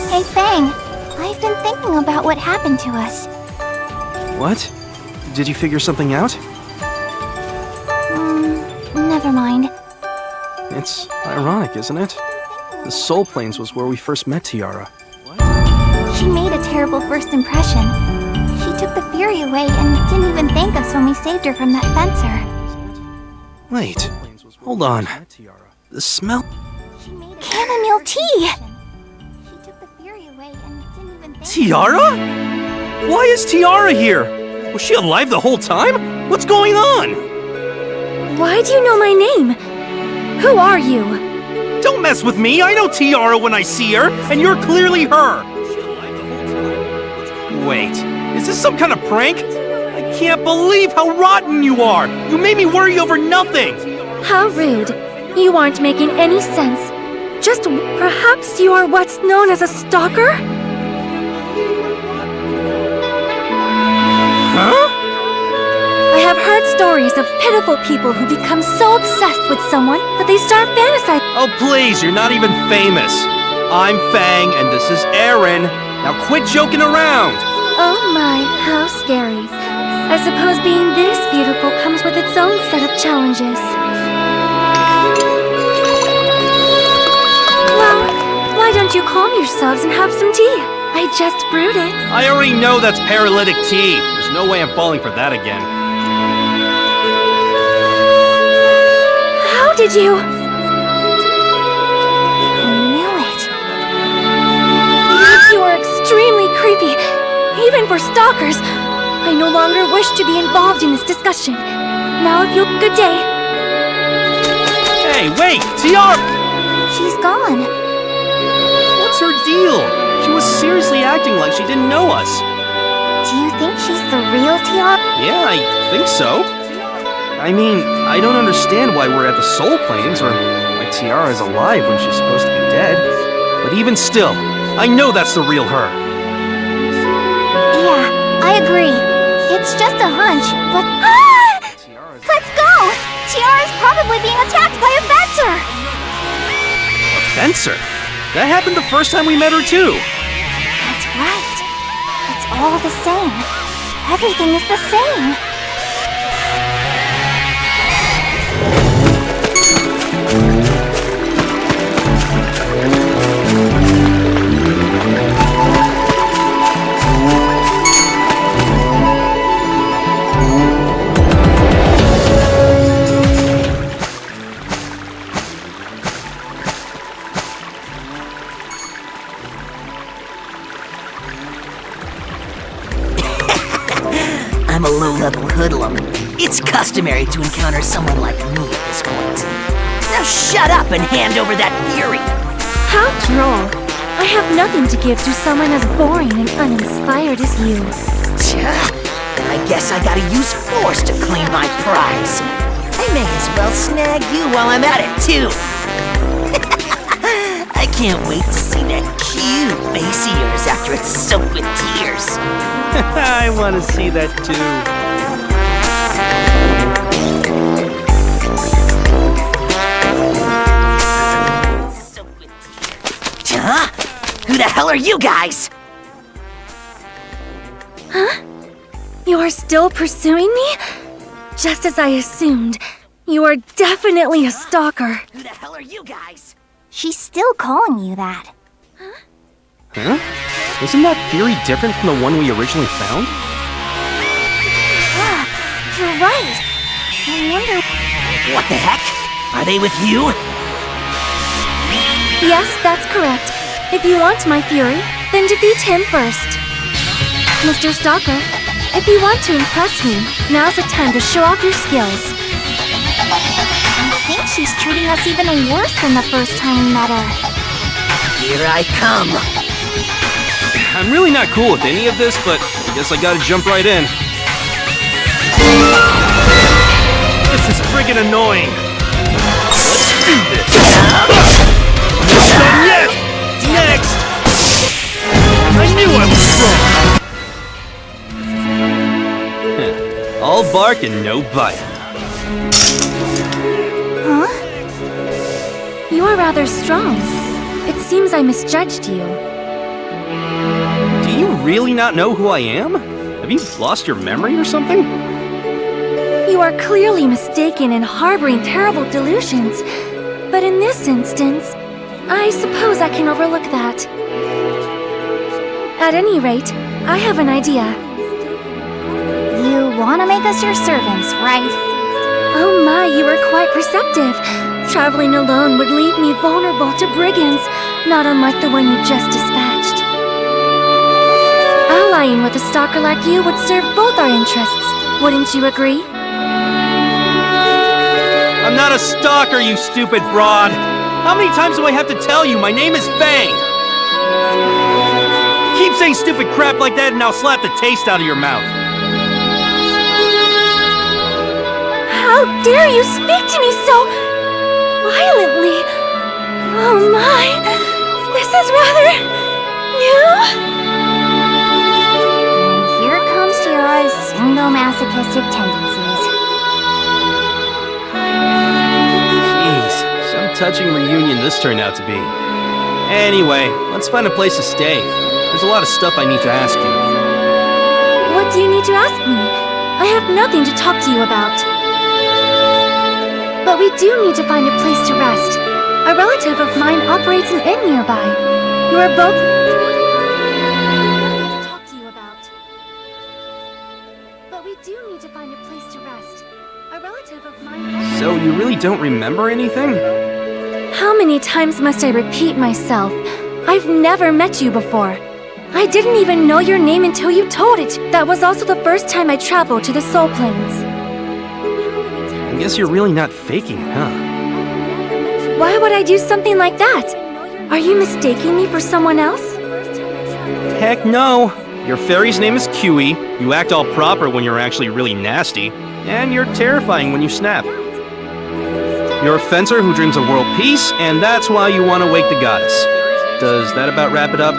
Hey Fang, I've been thinking about what happened to us.
What? Did you figure something out?
Never mind.
It's ironic, isn't it? The Soul Plains was where we first met Tiara.
She made a terrible first impression. She took the fury away and didn't even thank us when we saved her from that fencer.
Wait, hold on. The smell...
chamomile tea! She took the fury away and didn't even thank
Tiara? Why is Tiara here? Was she alive the whole time? What's going on?
Why do you know my name? Who are you?
Don't mess with me. I know Tiara when I see her, and you're clearly her. Wait, is this some kind of prank? I can't believe how rotten you are. You made me worry over nothing.
How rude. You aren't making any sense. Just perhaps you are what's known as a stalker?
Huh?
I have heard stories of pitiful people who become so obsessed with someone that they start fantasizing.
Oh, please, you're not even famous. I'm Fang, and this is Aaron. Now quit joking around.
Oh my, how scary. I suppose being this beautiful comes with its own set of challenges. Well, why don't you calm yourselves and have some tea? I just brewed it.
I already know that's paralytic tea. There's no way I'm falling for that again.
How did you?
I knew it.
You are extremely creepy, even for stalkers. I no longer wish to be involved in this discussion. Now if you'll good day.
Hey, wait, Tiara!
She's gone.
What's her deal? She was seriously acting like she didn't know us.
Do you think she's the real Tiara?
Yeah, I think so. I mean, I don't understand why we're at the Soul Plains, or why Tiara is alive when she's supposed to be dead. But even still, I know that's the real her.
Yeah, I agree. It's just a hunch, but... Let's go! Tiara's probably being attacked by a fencer!
A fencer? That happened the first time we met her, too.
That's right. It's all the same. Everything is the same.
I'm a low-level hoodlum. It's customary to encounter someone like me at this point. Now shut up and hand over that fury!
How droll. I have nothing to give to someone as boring and uninspired as you.
Then I guess I gotta use force to claim my prize. I may as well snag you while I'm at it, too. I can't wait to see that cute face of yours after it's soaked with tears.
I want to see that, too.
Huh? Who the hell are you guys?
Huh? You are still pursuing me? Just as I assumed. You are definitely a stalker.
Who the hell are you guys?
She's still calling you that.
Huh? Isn't that theory different from the one we originally found?
Ah, you're right. I wonder...
What the heck? Are they with you?
Yes, that's correct. If you want my fury, then defeat him first. Mr. Stalker, if you want to impress me, now's the time to show off your skills.
I think she's treating us even worse than the first time we met her.
Here I come.
I'm really not cool with any of this, but I guess I gotta jump right in. This is friggin' annoying. Let's do this. Not done yet! Next! I knew I was wrong! All bark and no bite.
Huh?
You are rather strong. It seems I misjudged you.
Do you really not know who I am? Have you lost your memory or something?
You are clearly mistaken and harboring terrible delusions. But in this instance, I suppose I can overlook that. At any rate, I have an idea.
You want to make us your servants, right?
Oh my, you are quite perceptive. Traveling alone would leave me vulnerable to brigands, not unlike the one you just dispatched. Allying with a stalker like you would serve both our interests, wouldn't you agree?
I'm not a stalker, you stupid broad! How many times do I have to tell you my name is Fang? Keep saying stupid crap like that and I'll slap the taste out of your mouth.
How dare you speak to me so violently? Oh my, this is rather new.
And here comes Tiara's single-masochistic tendencies.
Jeez, some touching reunion this turned out to be. Anyway, let's find a place to stay. There's a lot of stuff I need to ask you.
What do you need to ask me? I have nothing to talk to you about. But we do need to find a place to rest. A relative of mine operates an inn nearby. You are both... to talk to you about. But we do need to find a place to rest. A relative of mine...
So you really don't remember anything?
How many times must I repeat myself? I've never met you before. I didn't even know your name until you told it. That was also the first time I traveled to the Soul Plains.
I guess you're really not faking it, huh?
Why would I do something like that? Are you mistaking me for someone else?
Heck no! Your fairy's name is Kiwi, you act all proper when you're actually really nasty, and you're terrifying when you snap. You're a fencer who dreams of world peace, and that's why you want to wake the goddess. Does that about wrap it up?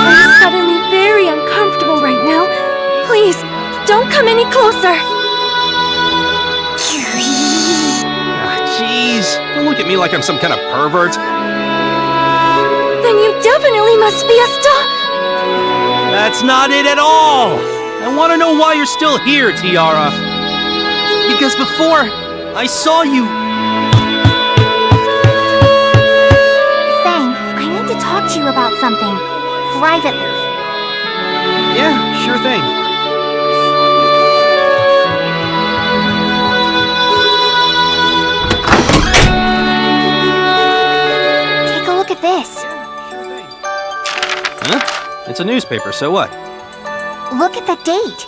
I'm suddenly very uncomfortable right now. Please, don't come any closer!
Jeez, don't look at me like I'm some kind of pervert.
Then you definitely must be a
That's not it at all! I want to know why you're still here, Tiara. Because before, I saw you...
Fang, I need to talk to you about something. Privately.
Yeah, sure thing.
Take a look at this.
Huh? It's a newspaper, so what?
Look at the date.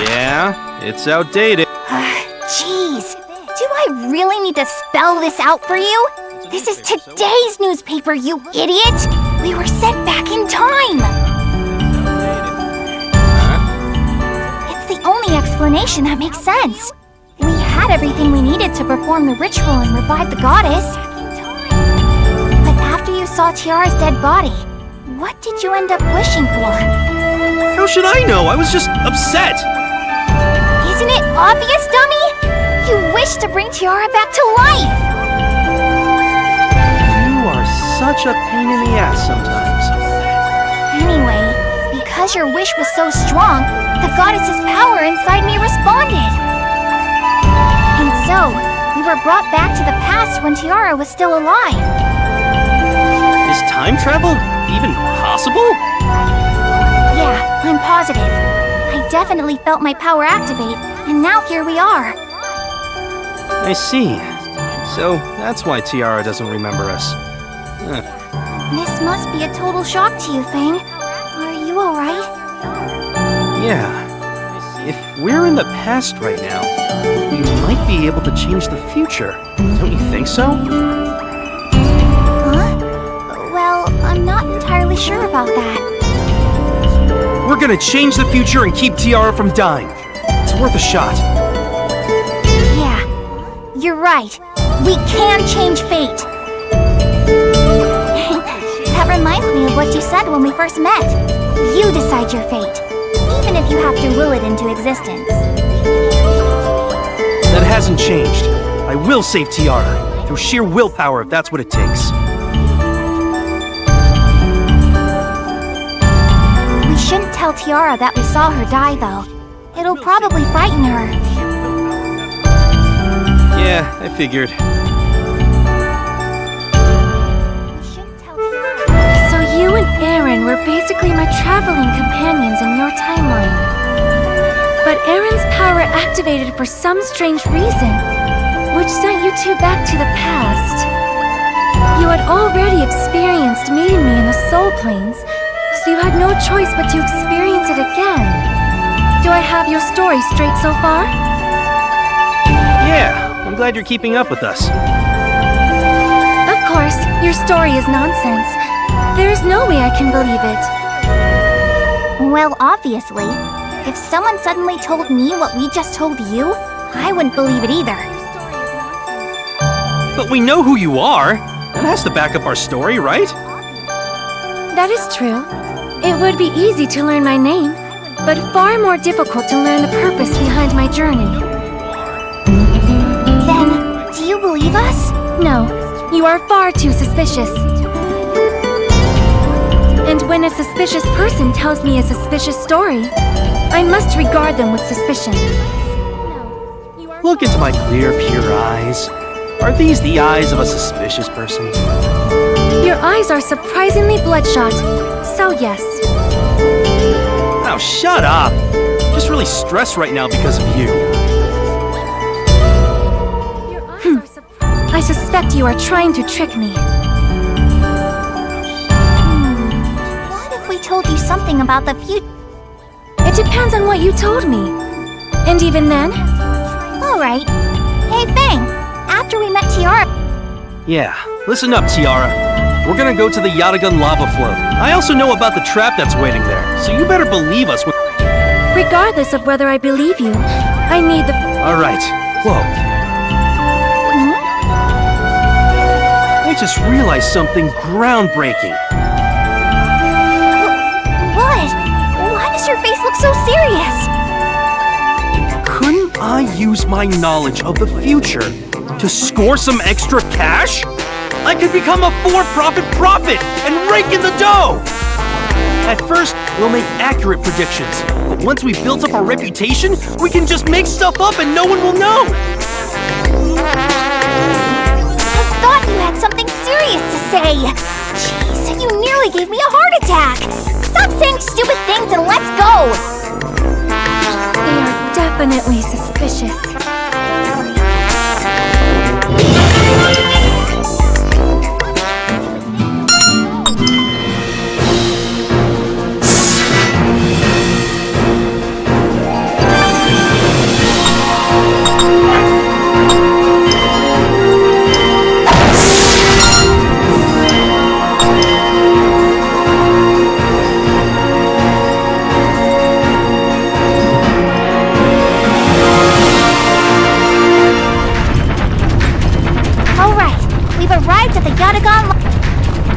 Yeah, it's outdated.
Jeez. Do I really need to spell this out for you? This is today's newspaper, you idiot! We were sent back in time! It's the only explanation that makes sense. We had everything we needed to perform the ritual and revive the goddess. But after you saw Tiara's dead body, what did you end up wishing for?
How should I know? I was just upset.
Isn't it obvious, dummy? You wish to bring Tiara back to life!
You are such a pain in the ass sometimes.
Anyway, because your wish was so strong, the goddess's power inside me responded. And so, we were brought back to the past when Tiara was still alive.
Is time travel even possible?
Yeah, I'm positive. I definitely felt my power activate, and now here we are.
I see. So, that's why Tiara doesn't remember us.
This must be a total shock to you, Fang. Are you alright?
Yeah. If we're in the past right now, we might be able to change the future. Don't you think so?
Huh? Well, I'm not entirely sure about that.
We're gonna change the future and keep Tiara from dying. It's worth a shot.
Yeah, you're right. We can change fate. That reminds me of what you said when we first met. You decide your fate, even if you have to will it into existence.
That hasn't changed. I will save Tiara, through sheer willpower if that's what it takes.
We shouldn't tell Tiara that we saw her die, though. It'll probably frighten her.
Yeah, I figured.
So you and Aaron were basically my traveling companions in your timeline. But Aaron's power activated for some strange reason, which sent you two back to the past. You had already experienced meeting me in the Soul Plains, so you had no choice but to experience it again. Do I have your story straight so far?
Yeah, I'm glad you're keeping up with us.
Of course, your story is nonsense. There is no way I can believe it.
Well, obviously. If someone suddenly told me what we just told you, I wouldn't believe it either.
But we know who you are. That has to back up our story, right?
That is true. It would be easy to learn my name, but far more difficult to learn the purpose behind my journey.
Then, do you believe us?
No, you are far too suspicious. And when a suspicious person tells me a suspicious story, I must regard them with suspicion.
Look into my clear, pure eyes. Are these the eyes of a suspicious person?
Your eyes are surprisingly bloodshot, so yes.
Now shut up! I'm just really stressed right now because of you.
I suspect you are trying to trick me.
What if we told you something about the future?
It depends on what you told me. And even then?
Alright. Hey, Fang! After we met Tiara...
Yeah, listen up, Tiara. We're gonna go to the Yatagun lava flow. I also know about the trap that's waiting there, so you better believe us when...
Regardless of whether I believe you, I need the...
Alright, whoa. I just realized something groundbreaking.
What? Why does your face look so serious?
Couldn't I use my knowledge of the future to score some extra cash? I could become a for-profit prophet and rake in the dough! At first, we'll make accurate predictions, but once we've built up our reputation, we can just make stuff up and no one will know!
I thought you had something serious to say! Jeez, you nearly gave me a heart attack! Stop saying stupid things and let's go!
They are definitely suspicious.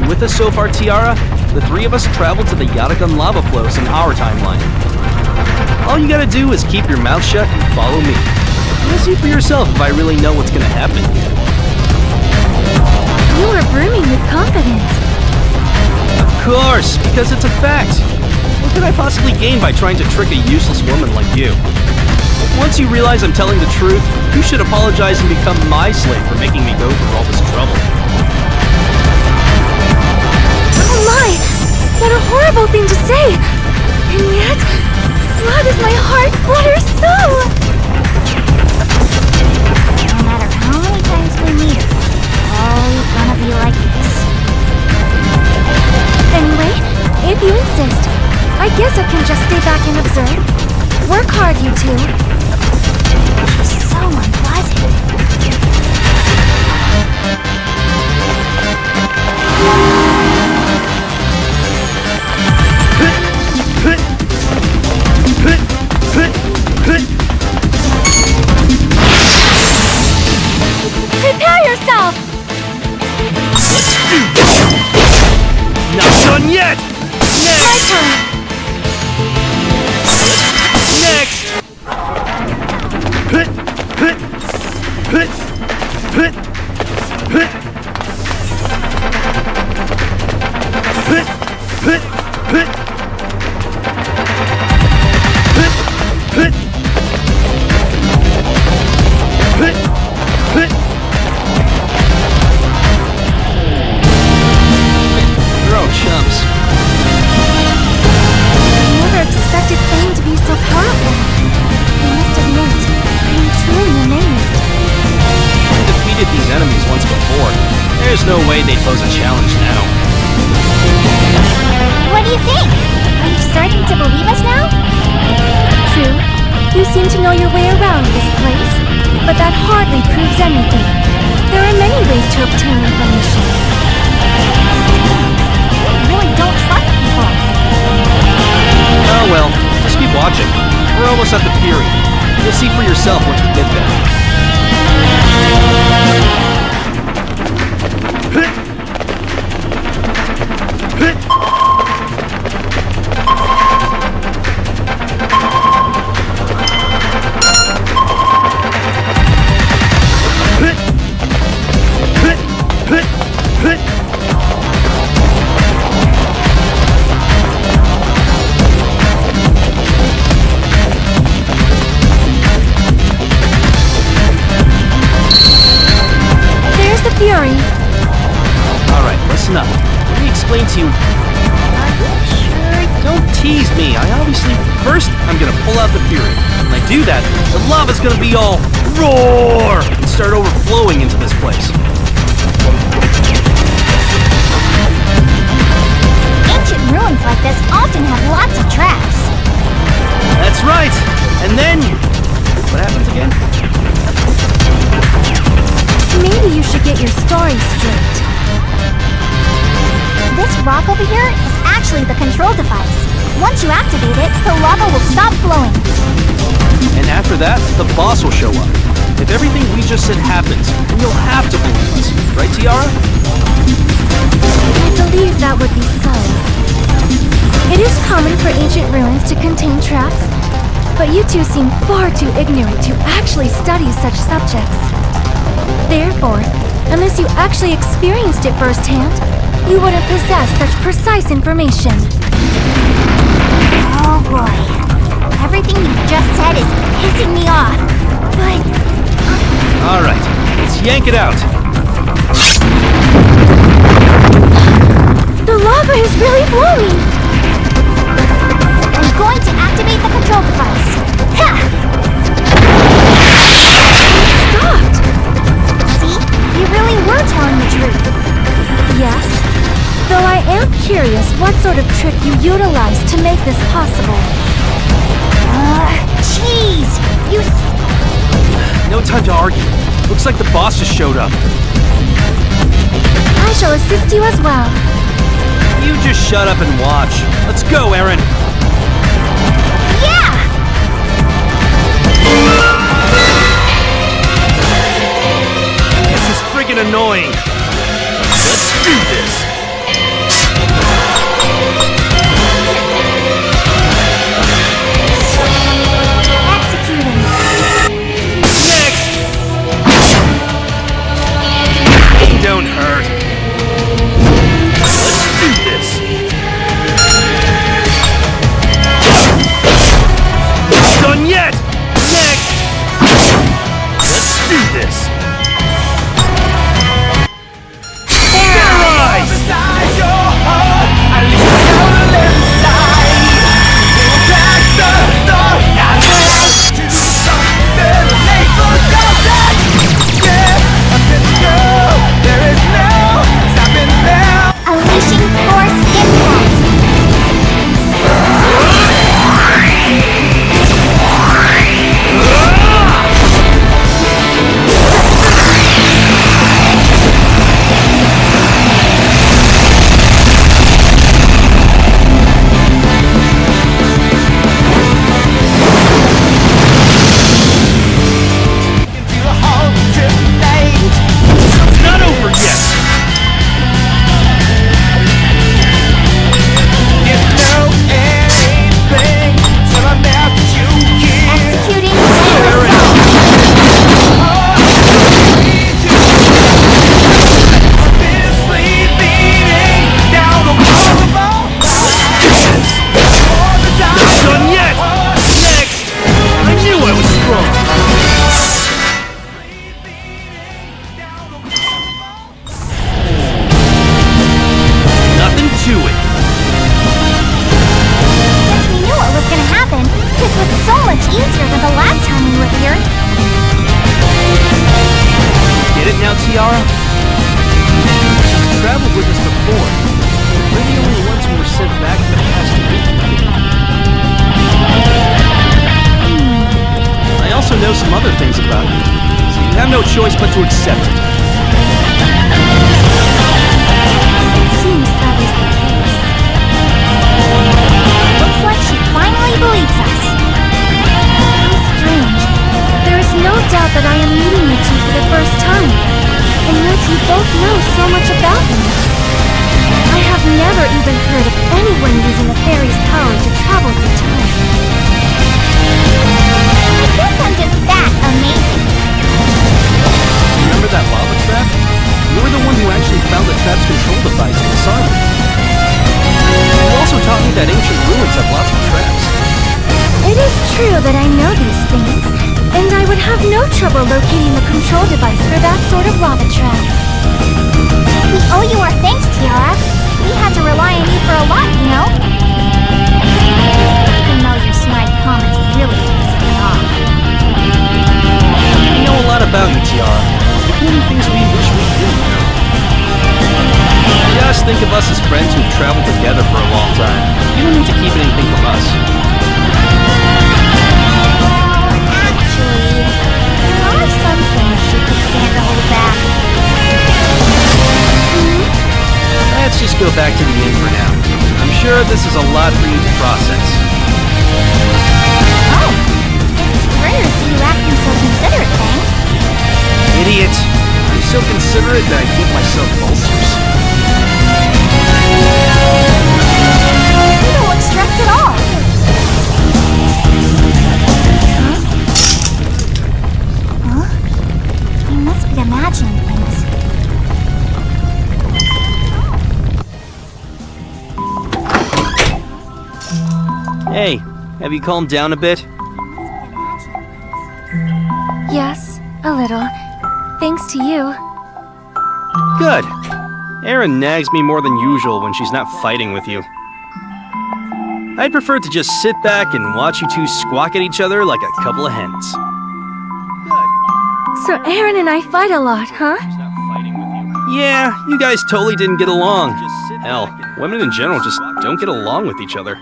With us so far, Tiara, the three of us traveled to the Yatagun lava flows in our timeline. All you gotta do is keep your mouth shut and follow me. You'll see for yourself if I really know what's gonna happen here.
You are brimming with confidence.
Of course, because it's a fact. What could I possibly gain by trying to trick a useless woman like you? Once you realize I'm telling the truth, you should apologize and become my slave for making me go through all this trouble.
Oh my! What a horrible thing to say! And yet, why does my heart flutter so?
No matter how many times we meet her, it's always gonna be like this.
Anyway, if you insist, I guess I can just stay back and observe. Work hard, you two.
She's so unpleasant.
Prepare yourself!
Let's do this! Not done yet!
My turn!
Next! There's no way they'd pose a challenge now.
What do you think? Are you starting to believe us now?
True. You seem to know your way around this place, but that hardly proves anything. There are many ways to obtain information.
You really don't trust people.
Oh well, just keep watching. We're almost at the Fury. You'll see for yourself once we get there.
There's the Fury.
Alright, listen up. Let me explain to you. Don't tease me. First, I'm gonna pull out the Fury. When I do that, the lava's gonna be all roar and start overflowing into this place.
Ancient ruins like this often have lots of traps.
That's right. And then, what happens again?
Maybe you should get your story straight.
This rock over here is actually the control device. Once you activate it, the lava will stop flowing.
And after that, the boss will show up. If everything we just said happens, then you'll have to believe us. Right, Tiara?
I believe that would be so. It is common for ancient ruins to contain traps, but you two seem far too ignorant to actually study such subjects. Therefore, unless you actually experienced it firsthand, you wouldn't possess such precise information.
Oh boy. Everything you just said is pissing me off. But...
Alright, let's yank it out.
The lava is really flowing!
I'm going to activate the control device. Ha!
Stopped!
See? You really were telling the truth.
Yes. Though I am curious what sort of trick you utilized to make this possible.
Jeez!
No time to argue. Looks like the boss just showed up.
I shall assist you as well.
You just shut up and watch. Let's go, Aaron.
Yeah!
This is friggin' annoying. Let's do this.
Executing.
Next! Pain don't hurt. Let's do this. Not done yet! Next! Let's do this. Terrorize! choice but to accept it.
It seems that is the case.
Looks like she finally believes us.
How strange. There is no doubt that I am meeting you two for the first time. And yet you both know so much about me. I have never even heard of anyone using a fairy's power to travel through time.
I guess I'm just that amazing.
Remember that lava trap? You were the one who actually found the trap's control device in this armor. You also taught me that ancient ruins have lots of traps.
It is true that I know these things, and I would have no trouble locating the control device for that sort of lava trap.
We owe you our thanks, Tiara. We had to rely on you for a lot, you know? Even though your snide comments really pissed me off.
We know a lot about you, Tiara. Many things we wish we didn't know. Just think of us as friends who've traveled together for a long time. You don't need to keep anything from us.
Actually, there are some things she could stand to hold back.
Let's just go back to the inn for now. I'm sure this is a lot for you to process.
Oh, it's rare to see you acting so considerate, Fang.
Idiot! I'm so considerate that I give myself ulcers.
You don't look stressed at all. Huh? I must be imagining things.
Hey, have you calmed down a bit?
Yes, a little. Thanks to you.
Good. Erin nags me more than usual when she's not fighting with you. I'd prefer to just sit back and watch you two squawk at each other like a couple of hens.
So Aaron and I fight a lot, huh?
Yeah, you guys totally didn't get along. Hell, women in general just don't get along with each other.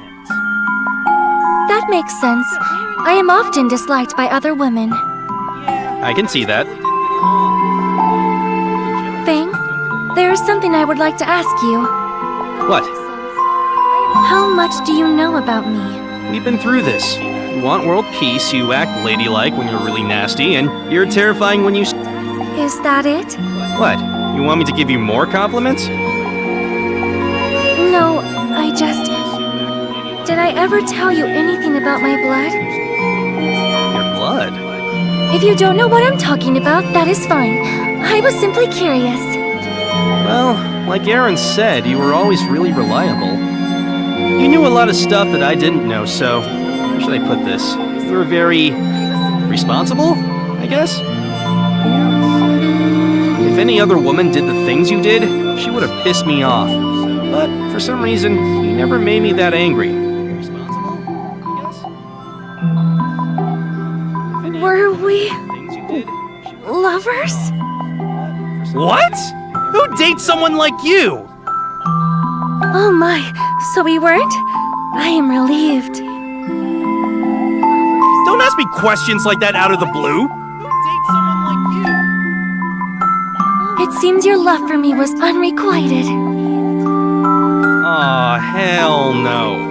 That makes sense. I am often disliked by other women.
I can see that.
Fang, there is something I would like to ask you.
What?
How much do you know about me?
We've been through this. You want world peace, you act ladylike when you're really nasty, and you're terrifying when you...
Is that it?
What? You want me to give you more compliments?
No, I just... Did I ever tell you anything about my blood?
Your blood?
If you don't know what I'm talking about, that is fine. I was simply curious.
Well, like Aaron said, you were always really reliable. You knew a lot of stuff that I didn't know, so... How should I put this? You were very... responsible, I guess? If any other woman did the things you did, she would have pissed me off. But for some reason, you never made me that angry.
Were we... lovers?
What? Who dates someone like you?
Oh my, so we weren't? I am relieved.
Don't ask me questions like that out of the blue.
It seems your love for me was unrequited.
Aw, hell no.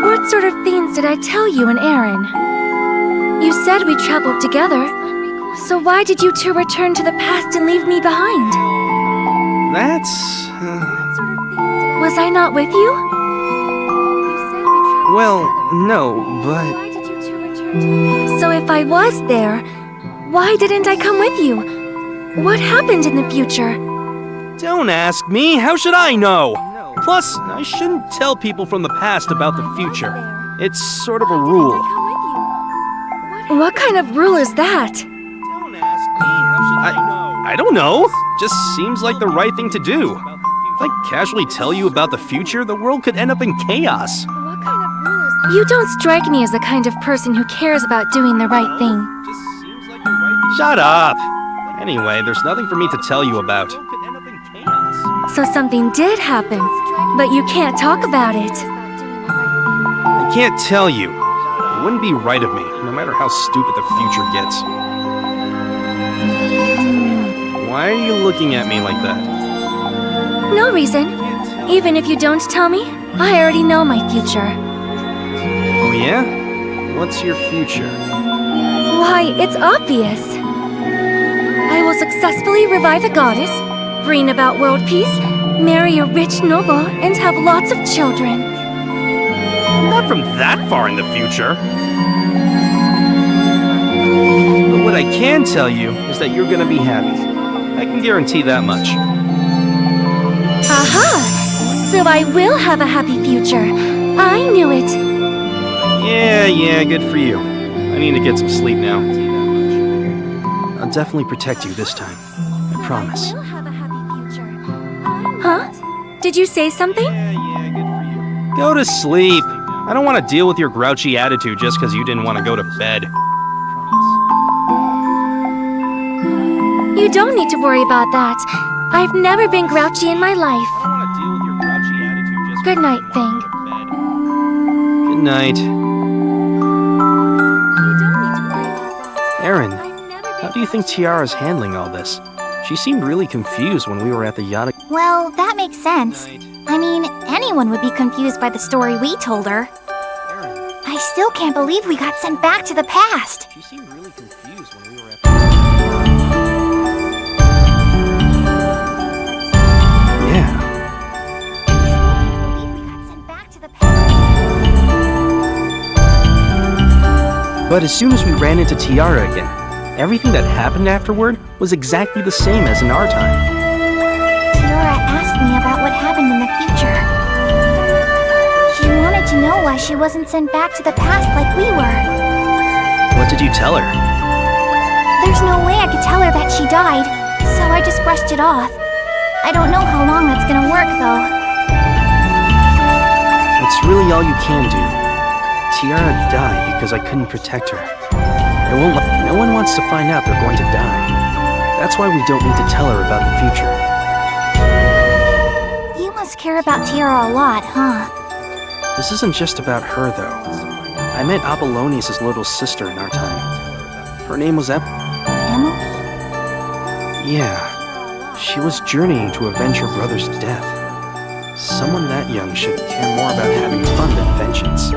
What sort of things did I tell you and Aaron? You said we traveled together, so why did you two return to the past and leave me behind?
That's...
Was I not with you?
Well, no, but...
So if I was there, why didn't I come with you? What happened in the future?
Don't ask me, how should I know? Plus, I shouldn't tell people from the past about the future. It's sort of a rule.
What kind of rule is that?
I don't know. Just seems like the right thing to do. If I casually tell you about the future, the world could end up in chaos.
You don't strike me as the kind of person who cares about doing the right thing.
Shut up! Anyway, there's nothing for me to tell you about.
So something did happen, but you can't talk about it.
I can't tell you. It wouldn't be right of me, no matter how stupid the future gets. Why are you looking at me like that?
No reason. Even if you don't tell me, I already know my future.
Oh yeah? What's your future?
Why, it's obvious. I will successfully revive the goddess, bring about world peace, marry a rich noble, and have lots of children.
Not from that far in the future. But what I can tell you is that you're gonna be happy. I can guarantee that much.
Aha! So I will have a happy future. I knew it.
Yeah, good for you. I need to get some sleep now. I'll definitely protect you this time. I promise.
Huh? Did you say something?
Go to sleep. I don't want to deal with your grouchy attitude just because you didn't want to go to bed.
You don't need to worry about that. I've never been grouchy in my life. Good night, Thing.
Good night. Aaron, how do you think Tiara's handling all this? She seemed really confused when we were at the yacht.
Well, that makes sense. I mean, anyone would be confused by the story we told her. I still can't believe we got sent back to the past.
She seemed really confused when we were at But as soon as we ran into Tiara again, everything that happened afterward was exactly the same as in our time.
Tiara asked me about what happened in the future. She wanted to know why she wasn't sent back to the past like we were.
What did you tell her?
There's no way I could tell her that she died, so I just brushed it off. I don't know how long that's gonna work, though.
It's really all you can do. Tiara died because I couldn't protect her. No one wants to find out they're going to die. That's why we don't need to tell her about the future.
You must care about Tiara a lot, huh?
This isn't just about her, though. I met Apollonius' little sister in our time. Her name was
Emily?
Yeah. She was journeying to avenge her brother's death. Someone that young should care more about having fun than vengeance.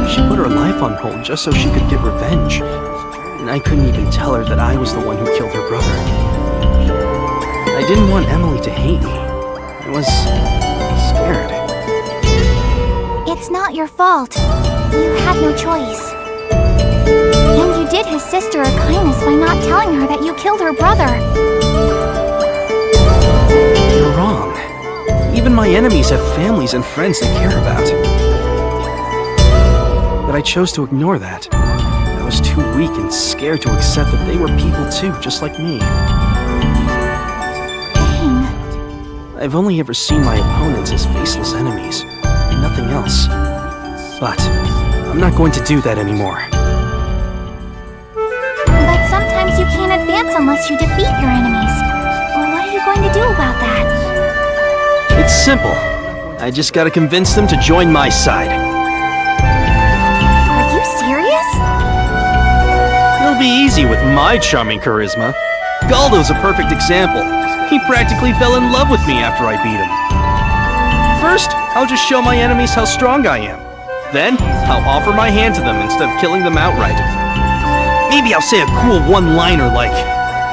She put her life on hold just so she could get revenge. And I couldn't even tell her that I was the one who killed her brother. I didn't want Emily to hate me. I was scared.
It's not your fault. You had no choice. And you did his sister a kindness by not telling her that you killed her brother.
You're wrong. Even my enemies have families and friends they care about. But I chose to ignore that. I was too weak and scared to accept that they were people too, just like me.
Dang.
I've only ever seen my opponents as faceless enemies, and nothing else. But I'm not going to do that anymore.
But sometimes you can't advance unless you defeat your enemies. Well, what are you going to do about that?
It's simple. I just gotta convince them to join my side.
Are you serious?
It'll be easy with my charming charisma. Galdo's a perfect example. He practically fell in love with me after I beat him. First, I'll just show my enemies how strong I am. Then, I'll offer my hand to them instead of killing them outright. Maybe I'll say a cool one-liner like,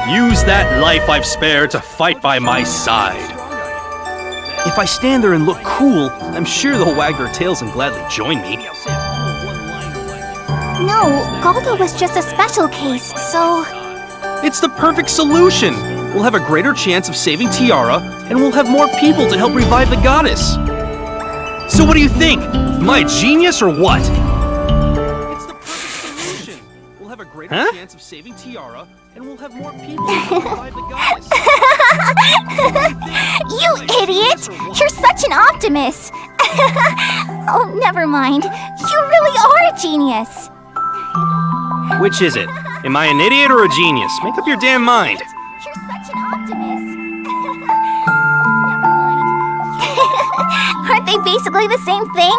"Use that life I've spared to fight by my side." If I stand there and look cool, I'm sure they'll wag their tails and gladly join me.
No, Galdo was just a special case, so...
It's the perfect solution! We'll have a greater chance of saving Tiara, and we'll have more people to help revive the goddess. So what do you think? Am I a genius or what? It's the perfect solution. We'll have a greater chance of saving Tiara, and we'll have more people to help revive the goddess.
You idiot! You're such an optimist! Oh, never mind. You really are a genius!
Which is it? Am I an idiot or a genius? Make up your damn mind.
You're such an optimist! Aren't they basically the same thing?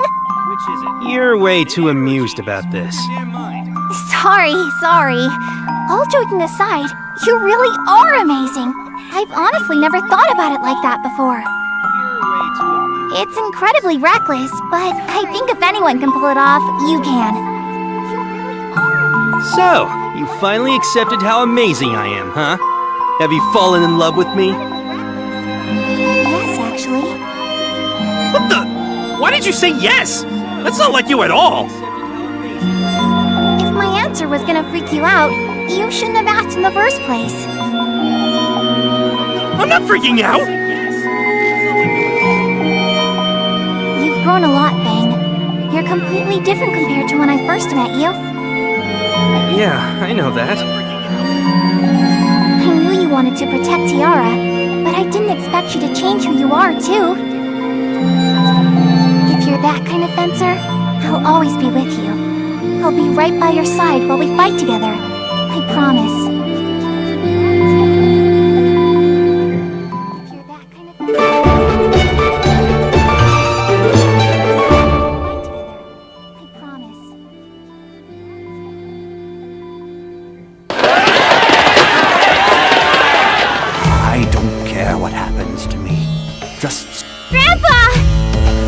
Which is it? You're way too amused about this.
Sorry. All joking aside, you really are amazing. I've honestly never thought about it like that before. It's incredibly reckless, but I think if anyone can pull it off, you can.
So, you finally accepted how amazing I am, huh? Have you fallen in love with me?
Yes, actually.
What the? Why did you say yes? That's not like you at all.
If my answer was gonna freak you out, you shouldn't have asked in the first place.
I'm not freaking out!
You've grown a lot, Fang. You're completely different compared to when I first met you.
Yeah, I know that.
I knew you wanted to protect Tiara, but I didn't expect you to change who you are, too. If you're that kind of fencer, I'll always be with you. I'll be right by your side while we fight together. I promise. If you're that kind of fencer... I promise.
I don't care what happens to me. Just...
Grandpa!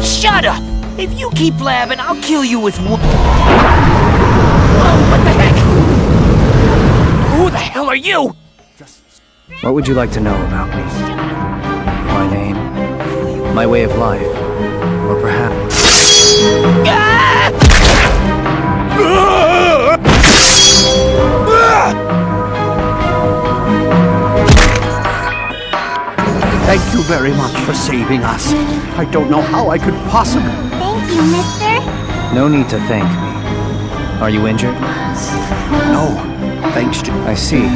Shut up! If you keep blabbing, I'll kill you with one. Whoa, what the heck? Who the hell are you?
What would you like to know about me? My name? My way of life? Or perhaps...
Thank you very much for saving us. I don't know how I could possibly...
Thank you, mister.
No need to thank me. Are you injured?
No, thanks to...
I see.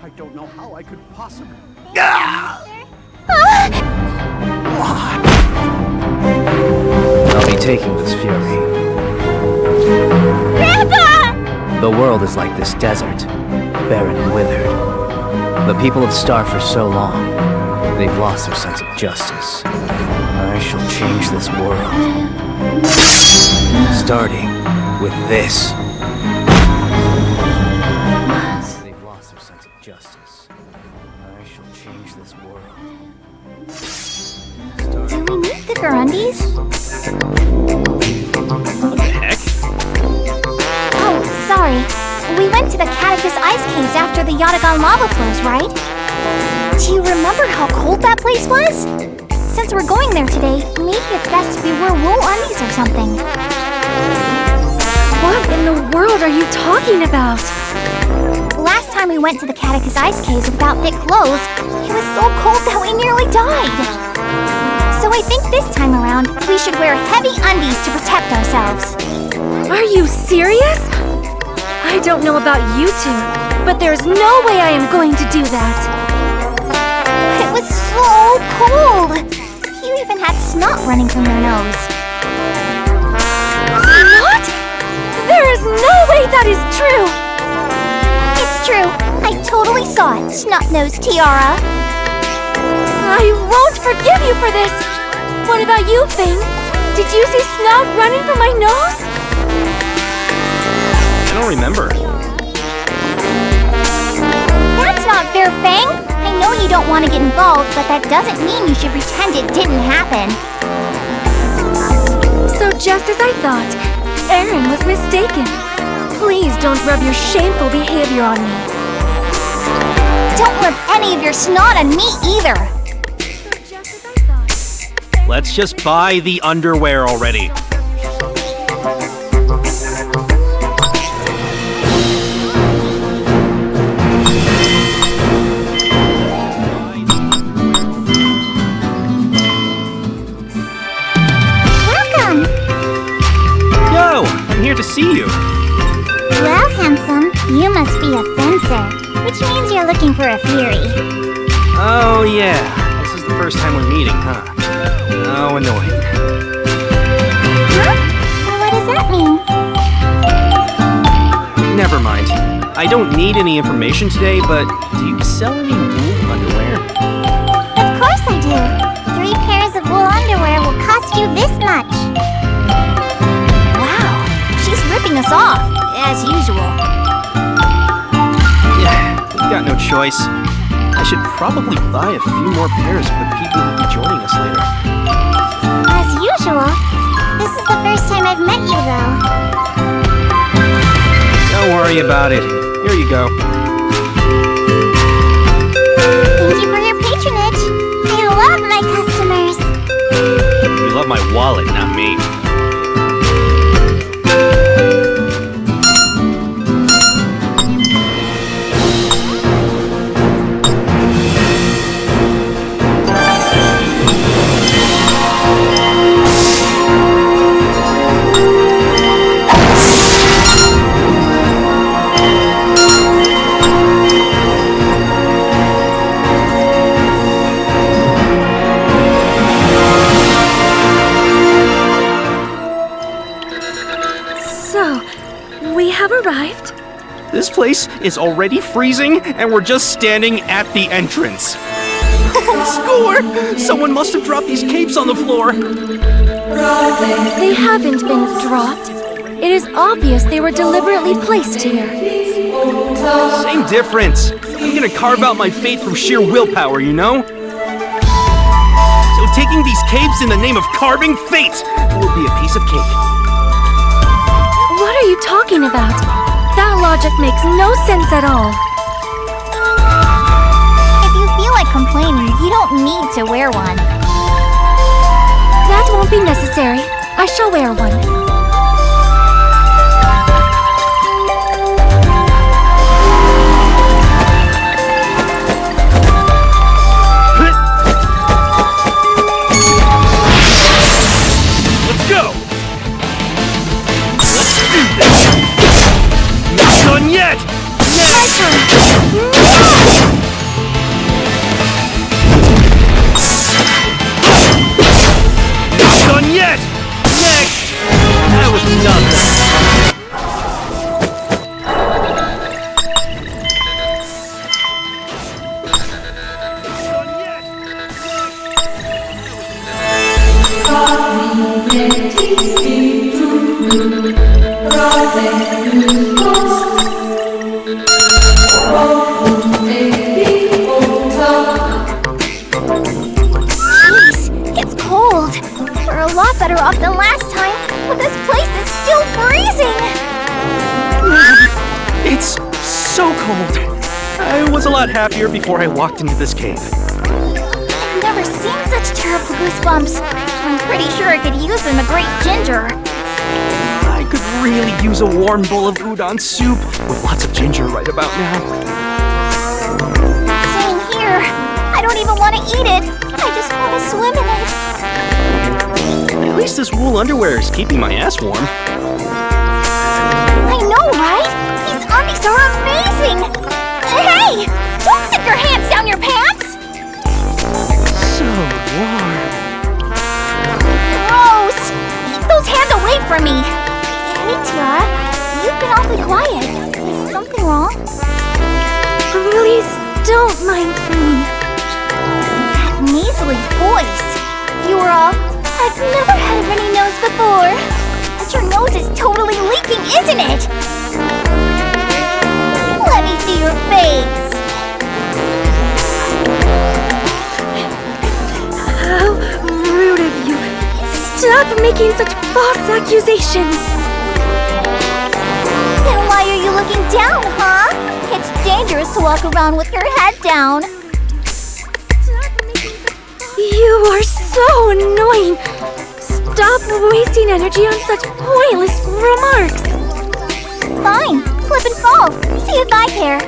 I don't know how I could possibly...
I'll be taking this fury.
Grandpa!
The world is like this desert, barren and withered. The people have starved for so long, they've lost their sense of justice. I shall change this world. Starting with this. They've lost their sense of justice. I shall change this world.
Do we meet the Grundys?
What the heck?
Oh, sorry. We went to the Catechus ice caves after the Yatagan lava flows, right? Do you remember how cold that place was? Since we're going there today, maybe it's best if we wear wool undies or something.
What in the world are you talking about?
Last time we went to the Catechus ice caves without thick clothes, it was so cold that we nearly died. So I think this time around, we should wear heavy undies to protect ourselves.
Are you serious? I don't know about you two, but there's no way I am going to do that.
It was so cold! You even had snot running from your nose.
Snot? There is no way that is true!
It's true. I totally saw it, snot-nosed Tiara.
I won't forgive you for this! What about you, Fang? Did you see snot running from my nose?
I don't remember.
That's not fair, Fang. I know you don't want to get involved, but that doesn't mean you should pretend it didn't happen.
So just as I thought, Aaron was mistaken. Please don't rub your shameful behavior on me.
Don't rub any of your snot on me either.
Let's just buy the underwear already.
Welcome!
Yo, I'm here to see you.
Well, handsome, you must be a fencer, which means you're looking for a fury.
Oh yeah, this is the first time we're meeting, huh? How annoying.
Huh? What does that mean?
Never mind. I don't need any information today, but do you sell any wool underwear?
Of course I do. 3 pairs of wool underwear will cost you this much. Wow, she's ripping us as usual.
Yeah, we've got no choice. I should probably buy a few more pairs for the people who'll be joining us later.
As usual. This is the first time I've met you, though.
Don't worry about it. Here you go.
Thank you for your patronage. I love my customers.
You love my wallet, not me.
Arrived?
This place is already freezing, and we're just standing at the entrance. Oh, score! Someone must have dropped these capes on the floor.
They haven't been dropped. It is obvious they were deliberately placed here.
Same difference. I'm gonna carve out my fate through sheer willpower, you know? So taking these capes in the name of carving fate will be a piece of cake.
What are you talking about? That logic makes no sense at all.
If you feel like complaining, you don't need to wear one.
That won't be necessary. I shall wear one.
Let's go! Let's do this! Not done yet!
My turn!
Not done yet! Next! That was nothing.
Jeez, it's cold. We're a lot better off than last time, but this place is still freezing.
It's so cold. I was a lot happier before I walked into this cave.
I've never seen such terrible goosebumps. I'm pretty sure I could use them a great ginger.
I could really use a warm bowl of udon soup with lots of ginger right about now.
Same here. I don't even want to eat it. I just want to swim in it.
At least this wool underwear is keeping my ass warm.
I know, right? These undies are amazing! Hey! Don't stick your hands down your pants!
So warm.
Gross! Keep those hands away from me! Hey, Tiara. You've been awfully quiet. Is something wrong?
Please don't mind me.
That nasally voice. You were all, I've never had a runny nose before. But your nose is totally leaking, isn't it? Let me see your face.
How rude of you. Stop making such false accusations.
Then why are you looking down, huh? It's dangerous to walk around with your head down.
You are so annoying. Stop wasting energy on such pointless remarks.
Fine, slip and fall. See if I care.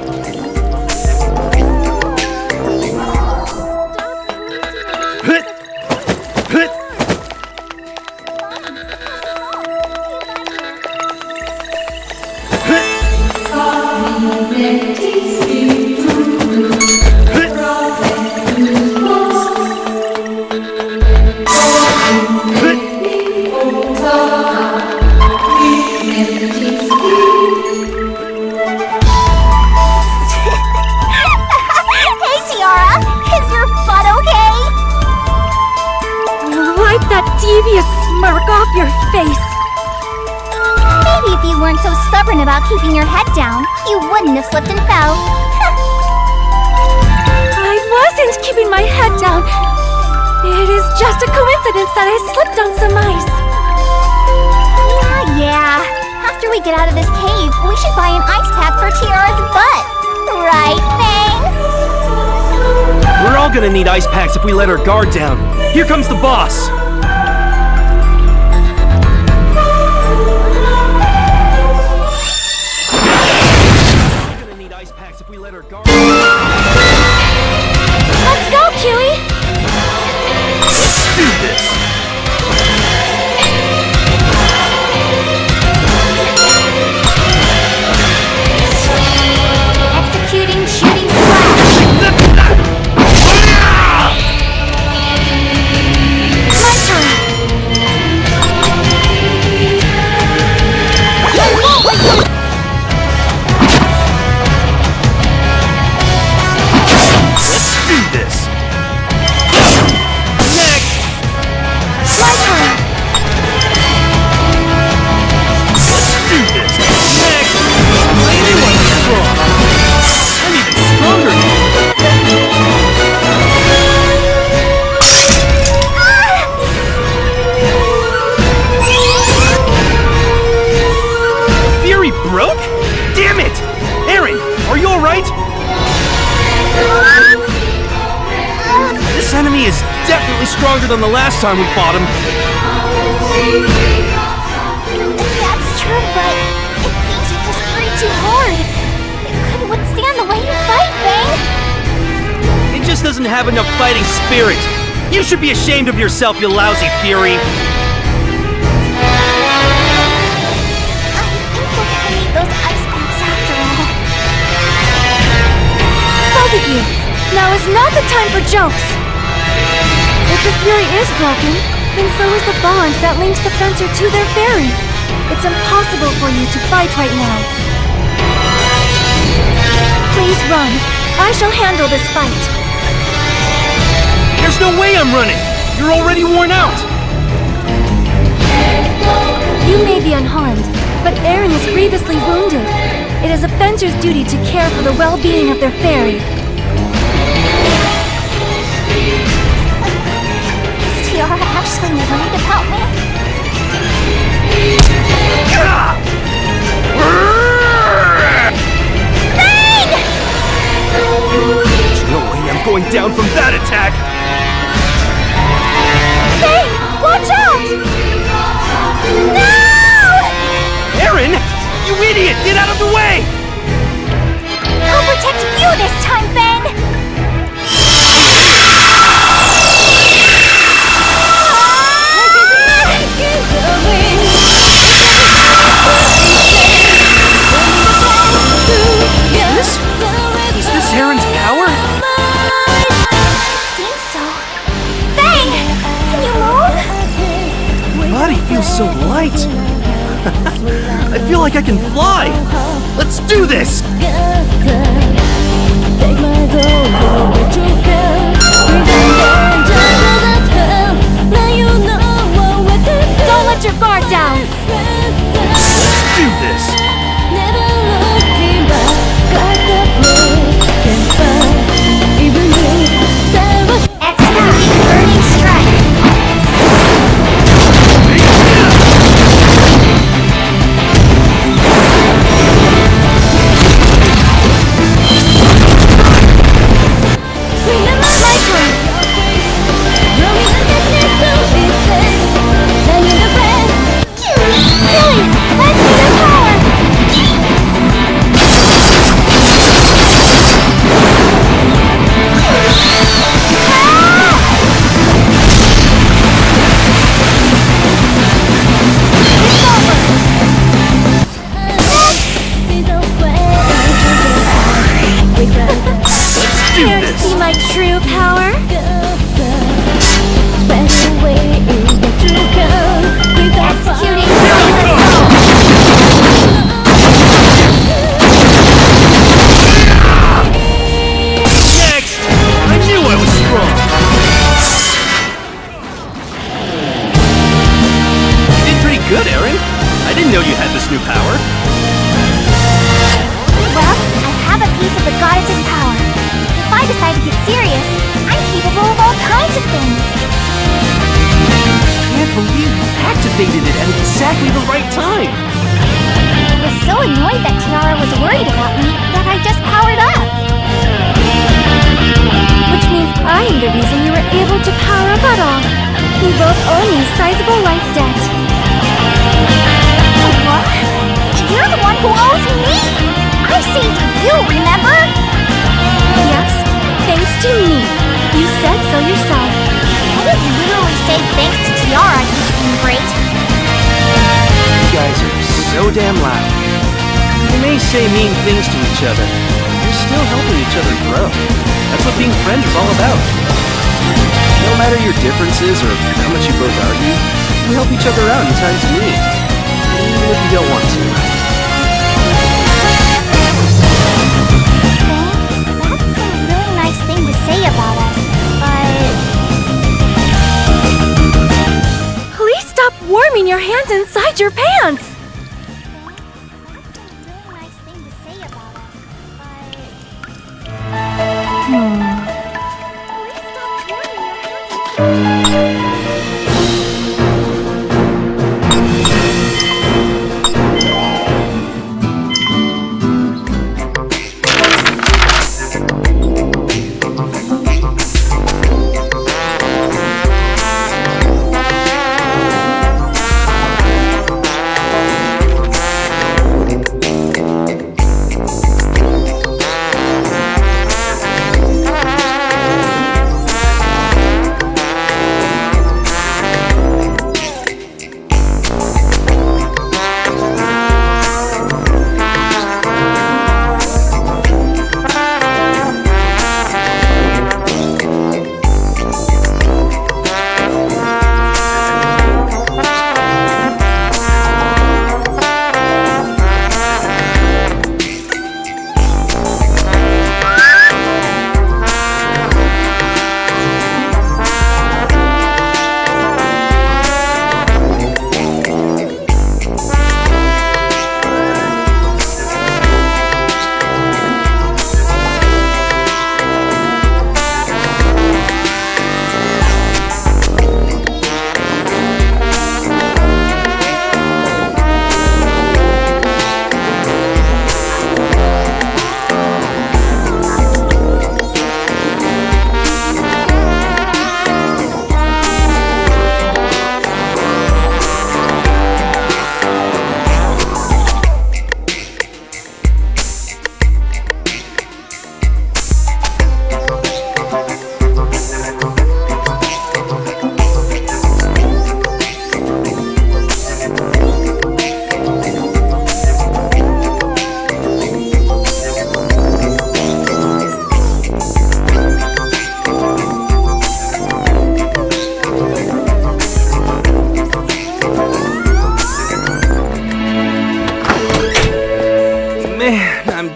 Hey, Tiara! Is your butt okay?
Wipe that devious smirk off your face.
Maybe if you weren't so stubborn about keeping your head down, you wouldn't have slipped and fell.
I wasn't keeping my head down. It is just a coincidence that I slipped on some ice.
Yeah. After we get out of this cave, we should buy an ice pack for Tiara's butt. Right, Fang?
We're all gonna need ice packs if we let our guard down. Here comes the boss. We're gonna need ice packs if we let our guard down.
Let's go, Kiwi!
Let's do this!
Executing shooting slash.
My turn!
Let's do this! Next!
My turn!
Let's do this! Next! I knew I was strong! I'm even stronger now! Fury broke? Damn it! Aaron, are you alright? This enemy is definitely stronger than the last time we fought him.
That's true, but it seems you just pretty too hard. It couldn't withstand the way you fight, Fang.
It just doesn't have enough fighting spirit. You should be ashamed of yourself, you lousy Fury.
I think we're gonna need those ice packs after all.
Both of you, now is not the time for jokes! If the Fury is broken, then so is the bond that links the fencer to their fairy. It's impossible for you to fight right now. Please run. I shall handle this fight.
There's no way I'm running! You're already worn out!
You may be unharmed, but Aaron is grievously wounded. It is a fencer's duty to care for the well-being of their fairy.
Is Tiara actually worried about me? Fang!
There's no way I'm going down from that attack!
Fang! Watch out!
No!
Aaron! You idiot! Get out of the way!
I'll protect you this time, Fang!
Is this Aaron's power?
Seems so. Fang! Can you move?
My body feels so light. I feel like I can fly. Let's do this!
Don't let your guard down!
Let's do this!
Executing burning strike.
My turn! Killy, let's see your power!
didn't know you had this new power.
Well, I have a piece of the goddess's power. If I decide to get serious, I'm capable of all kinds of things.
I can't believe you activated it at exactly the right time.
I was so annoyed that Tiara was worried about me that I just powered up.
Which means I am the reason you were able to power up at all. We both owe me a sizable life debt.
What? You're the one who owes me! I saved you, remember?
Yes, thanks to me. You said so yourself.
I didn't literally say thanks to Tiara he's being great.
You guys are so damn loud. You may say mean things to each other, but you're still helping each other grow. That's what being friends is all about. No matter your differences or how much you both argue, you help each other out in times of need, even if you don't want to.
That's a really nice thing to say about us, but...
Please stop warming your hands inside your pants!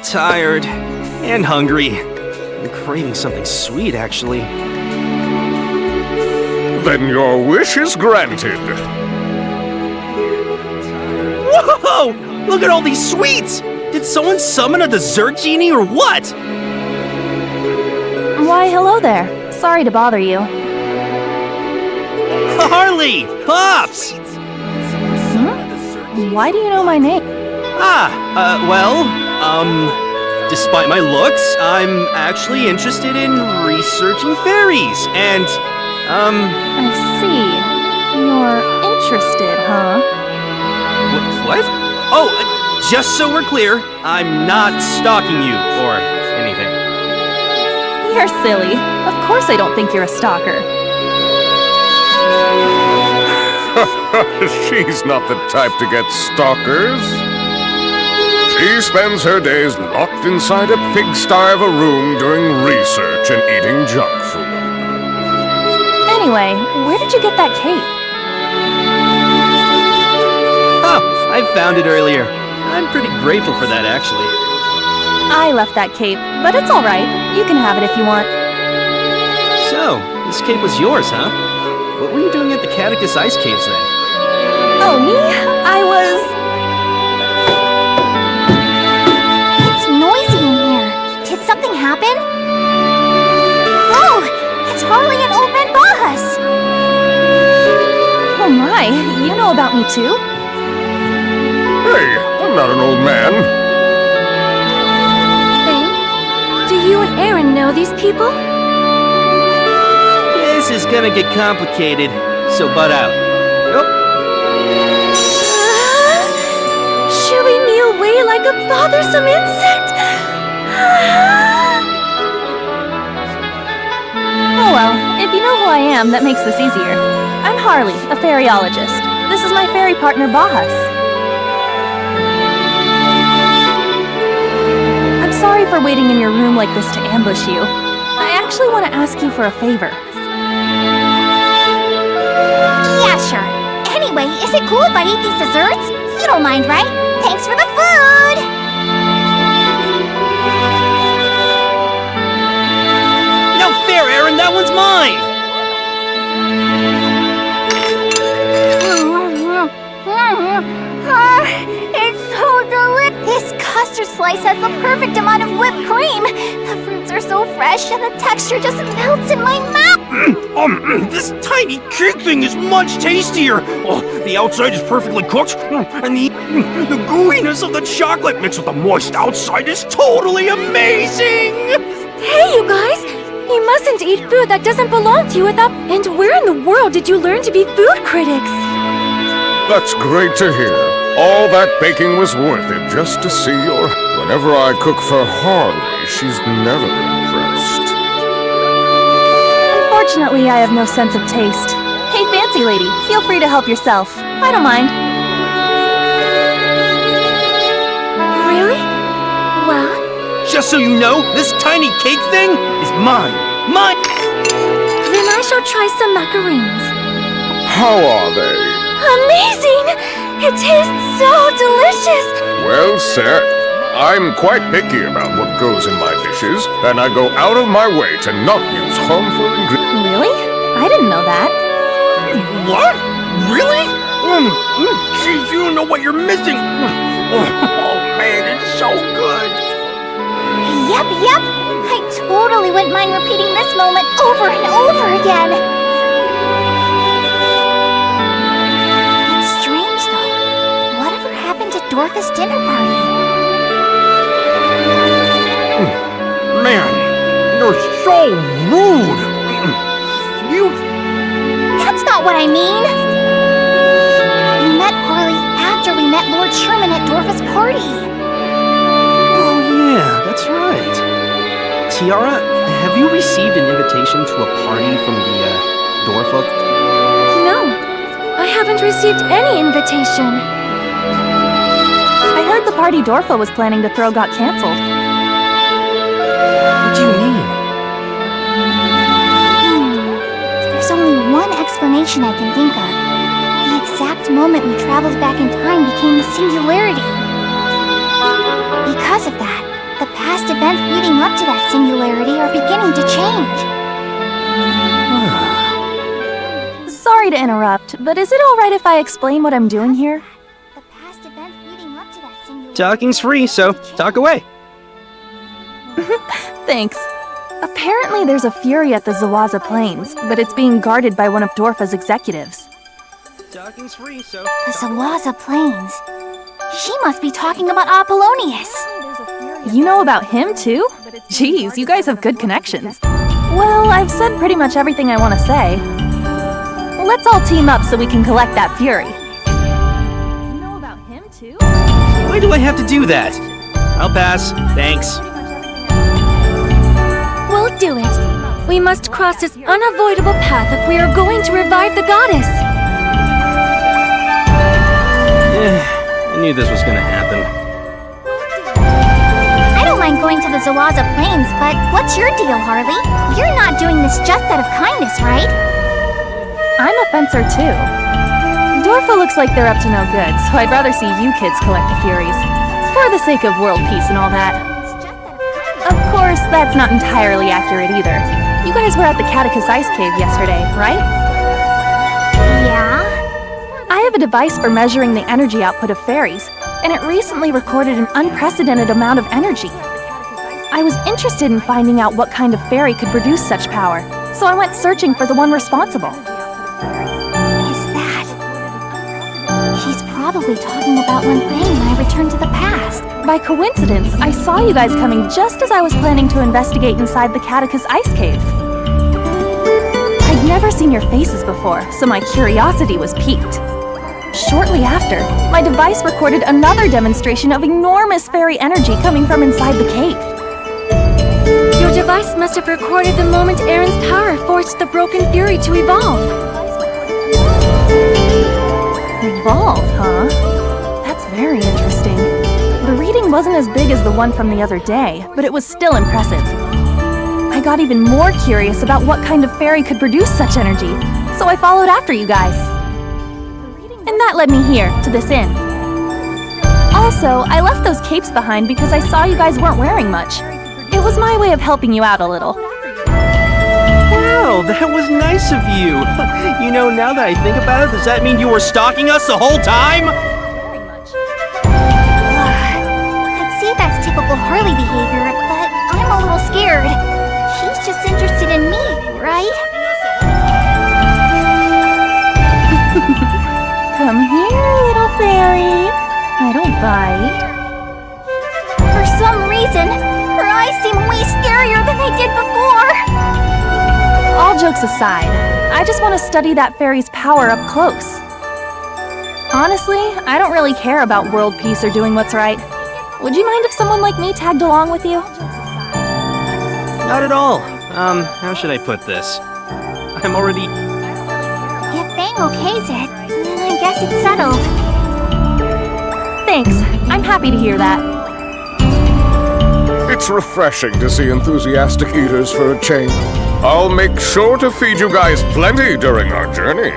Tired and hungry. I'm craving something sweet, actually.
Then your wish is granted.
Whoa! Look at all these sweets! Did someone summon a dessert genie or what?
Why, hello there. Sorry to bother you.
Harley! Pops!
Why do you know my name?
Despite my looks, I'm actually interested in researching fairies, and,
I see. You're interested, huh?
What? Oh, just so we're clear, I'm not stalking you, or anything.
You're silly. Of course I don't think you're a stalker.
She's not the type to get stalkers. She spends her days locked inside a pigsty of a room doing research and eating junk food.
Anyway, where did you get that cape?
Oh, I found it earlier. I'm pretty grateful for that, actually.
I left that cape, but it's alright. You can have it if you want.
So, this cape was yours, huh? What were you doing at the Catechus Ice Caves then?
Oh, me? I was...
happen? Oh, it's Harley and Old Man Bahas!
Oh my, you know about me too?
Hey, I'm not an old man.
Faye, do you and Aaron know these people?
This is gonna get complicated, so butt out.
Shooing me away like a bothersome insect!
Oh well, if you know who I am, that makes this easier. I'm Harley, a fairyologist. This is my fairy partner, Bahas. I'm sorry for waiting in your room like this to ambush you. I actually want to ask you for a favor.
Yeah, sure. Anyway, is it cool if I eat these desserts? You don't mind, right? Thanks for the food!
No fair, Aaron, that one's mine!
It's so delicious! This custard slice has the perfect amount of whipped cream! The fruits are so fresh and the texture just melts in my mouth!
This tiny cake thing is much tastier! Oh, the outside is perfectly cooked, and the gooiness of the chocolate mixed with the moist outside is totally amazing!
Hey, you guys! You mustn't eat food that doesn't belong to you without... And where in the world did you learn to be food critics?
That's great to hear. All that baking was worth it just to see your... Whenever I cook for Harley, she's never impressed.
Unfortunately, I have no sense of taste. Hey, fancy lady, feel free to help yourself. I don't mind.
Really? Well...
Just so you know, this tiny cake thing is mine. Mine!
Then I shall try some macaroons.
How are they?
Amazing! It tastes so delicious!
Well, sir, I'm quite picky about what goes in my dishes, and I go out of my way to not use harmful ingredients.
Really? I didn't know that.
What? Really? Geez, you don't know what you're missing. Oh man, it's so good.
Yep. I totally wouldn't mind repeating this moment over and over again. It's strange, though. Whatever happened to Dorfa's dinner party?
Man, you're so rude.
That's not what I mean. We met Harley after we met Lord Sherman at Dorfa's party.
Oh yeah, that's right. Tiara, have you received an invitation to a party from the, Dorfa?
No, I haven't received any invitation.
I heard the party Dorfa was planning to throw got cancelled.
What do you mean?
There's only one explanation I can think of. The exact moment we traveled back in time became the singularity. Because of that, the past events leading up to that singularity are beginning to change.
Sorry to interrupt, but is it alright if I explain what I'm doing here?
The past events leading up to that singularity.
Talking's free, so talk away.
Thanks. Apparently there's a fury at the Zawaza Plains, but it's being guarded by one of Dorfa's executives.
Talking's free, so...
The Zawaza Plains. She must be talking about Apollonius.
You know about him too? Geez, you guys have good connections. Well, I've said pretty much everything I want to say. Let's all team up so we can collect that fury. You know about him too?
Why do I have to do that? I'll pass, thanks.
We'll do it. We must cross this unavoidable path if we are going to revive the goddess.
I knew this was gonna happen.
I don't mind going to the Zawaza Plains, but what's your deal, Harley? You're not doing this just out of kindness, right?
I'm a fencer too. Dorfa looks like they're up to no good, so I'd rather see you kids collect the Furies. For the sake of world peace and all that. Of course, that's not entirely accurate either. You guys were at the Catechus Ice Cave yesterday, right?
Yeah?
I have a device for measuring the energy output of fairies, and it recently recorded an unprecedented amount of energy. I was interested in finding out what kind of fairy could produce such power, so I went searching for the one responsible.
Is that... He's probably talking about when Fang and I returned to the past.
By coincidence, I saw you guys coming just as I was planning to investigate inside the Catechus ice cave. I'd never seen your faces before, so my curiosity was piqued. Shortly after, my device recorded another demonstration of enormous fairy energy coming from inside the cave.
Your device must have recorded the moment Aaron's power forced the Broken Fury to evolve.
Evolve, huh? That's very interesting. The reading wasn't as big as the one from the other day, but it was still impressive. I got even more curious about what kind of fairy could produce such energy, so I followed after you guys. And that led me here, to this inn. Also, I left those capes behind because I saw you guys weren't wearing much. It was my way of helping you out a little.
Wow, that was nice of you. You know, now that I think about it, does that mean you were stalking us the whole time?
I'd say that's typical Harley behavior, but I'm a little scared. He's just interested in me, right?
Come here, little fairy. I don't bite.
For some reason, her eyes seem way scarier than they did before.
All jokes aside, I just want to study that fairy's power up close. Honestly, I don't really care about world peace or doing what's right. Would you mind if someone like me tagged along with you?
Not at all. How should I put this? I'm already...
If Fang okays it, then I guess it's settled.
Thanks. I'm happy to hear that.
It's refreshing to see enthusiastic eaters for a change. I'll make sure to feed you guys plenty during our journey.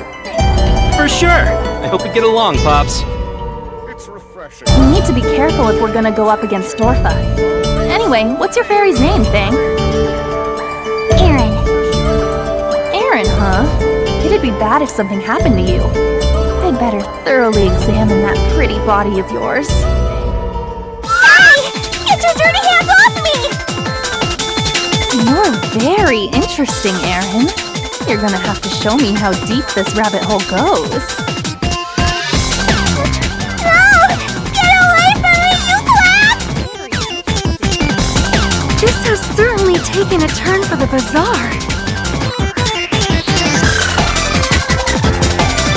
For sure. I hope we get along, Pops.
It's refreshing.
We need to be careful if we're gonna go up against Dorfa. Anyway, what's your fairy's name, Fang?
Aaron.
Aaron, huh? It'd be bad if something happened to you. I'd better thoroughly examine that pretty body of yours.
Hey! Get your dirty hands off me!
You're very interesting, Aaron. You're gonna have to show me how deep this rabbit hole goes.
No! Get away from me, you crap!
This has certainly taken a turn for the bizarre.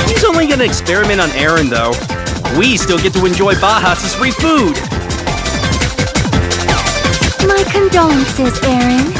He's only gonna experiment on Aaron, though. We still get to enjoy Bajas' free food.
My condolences, Aaron.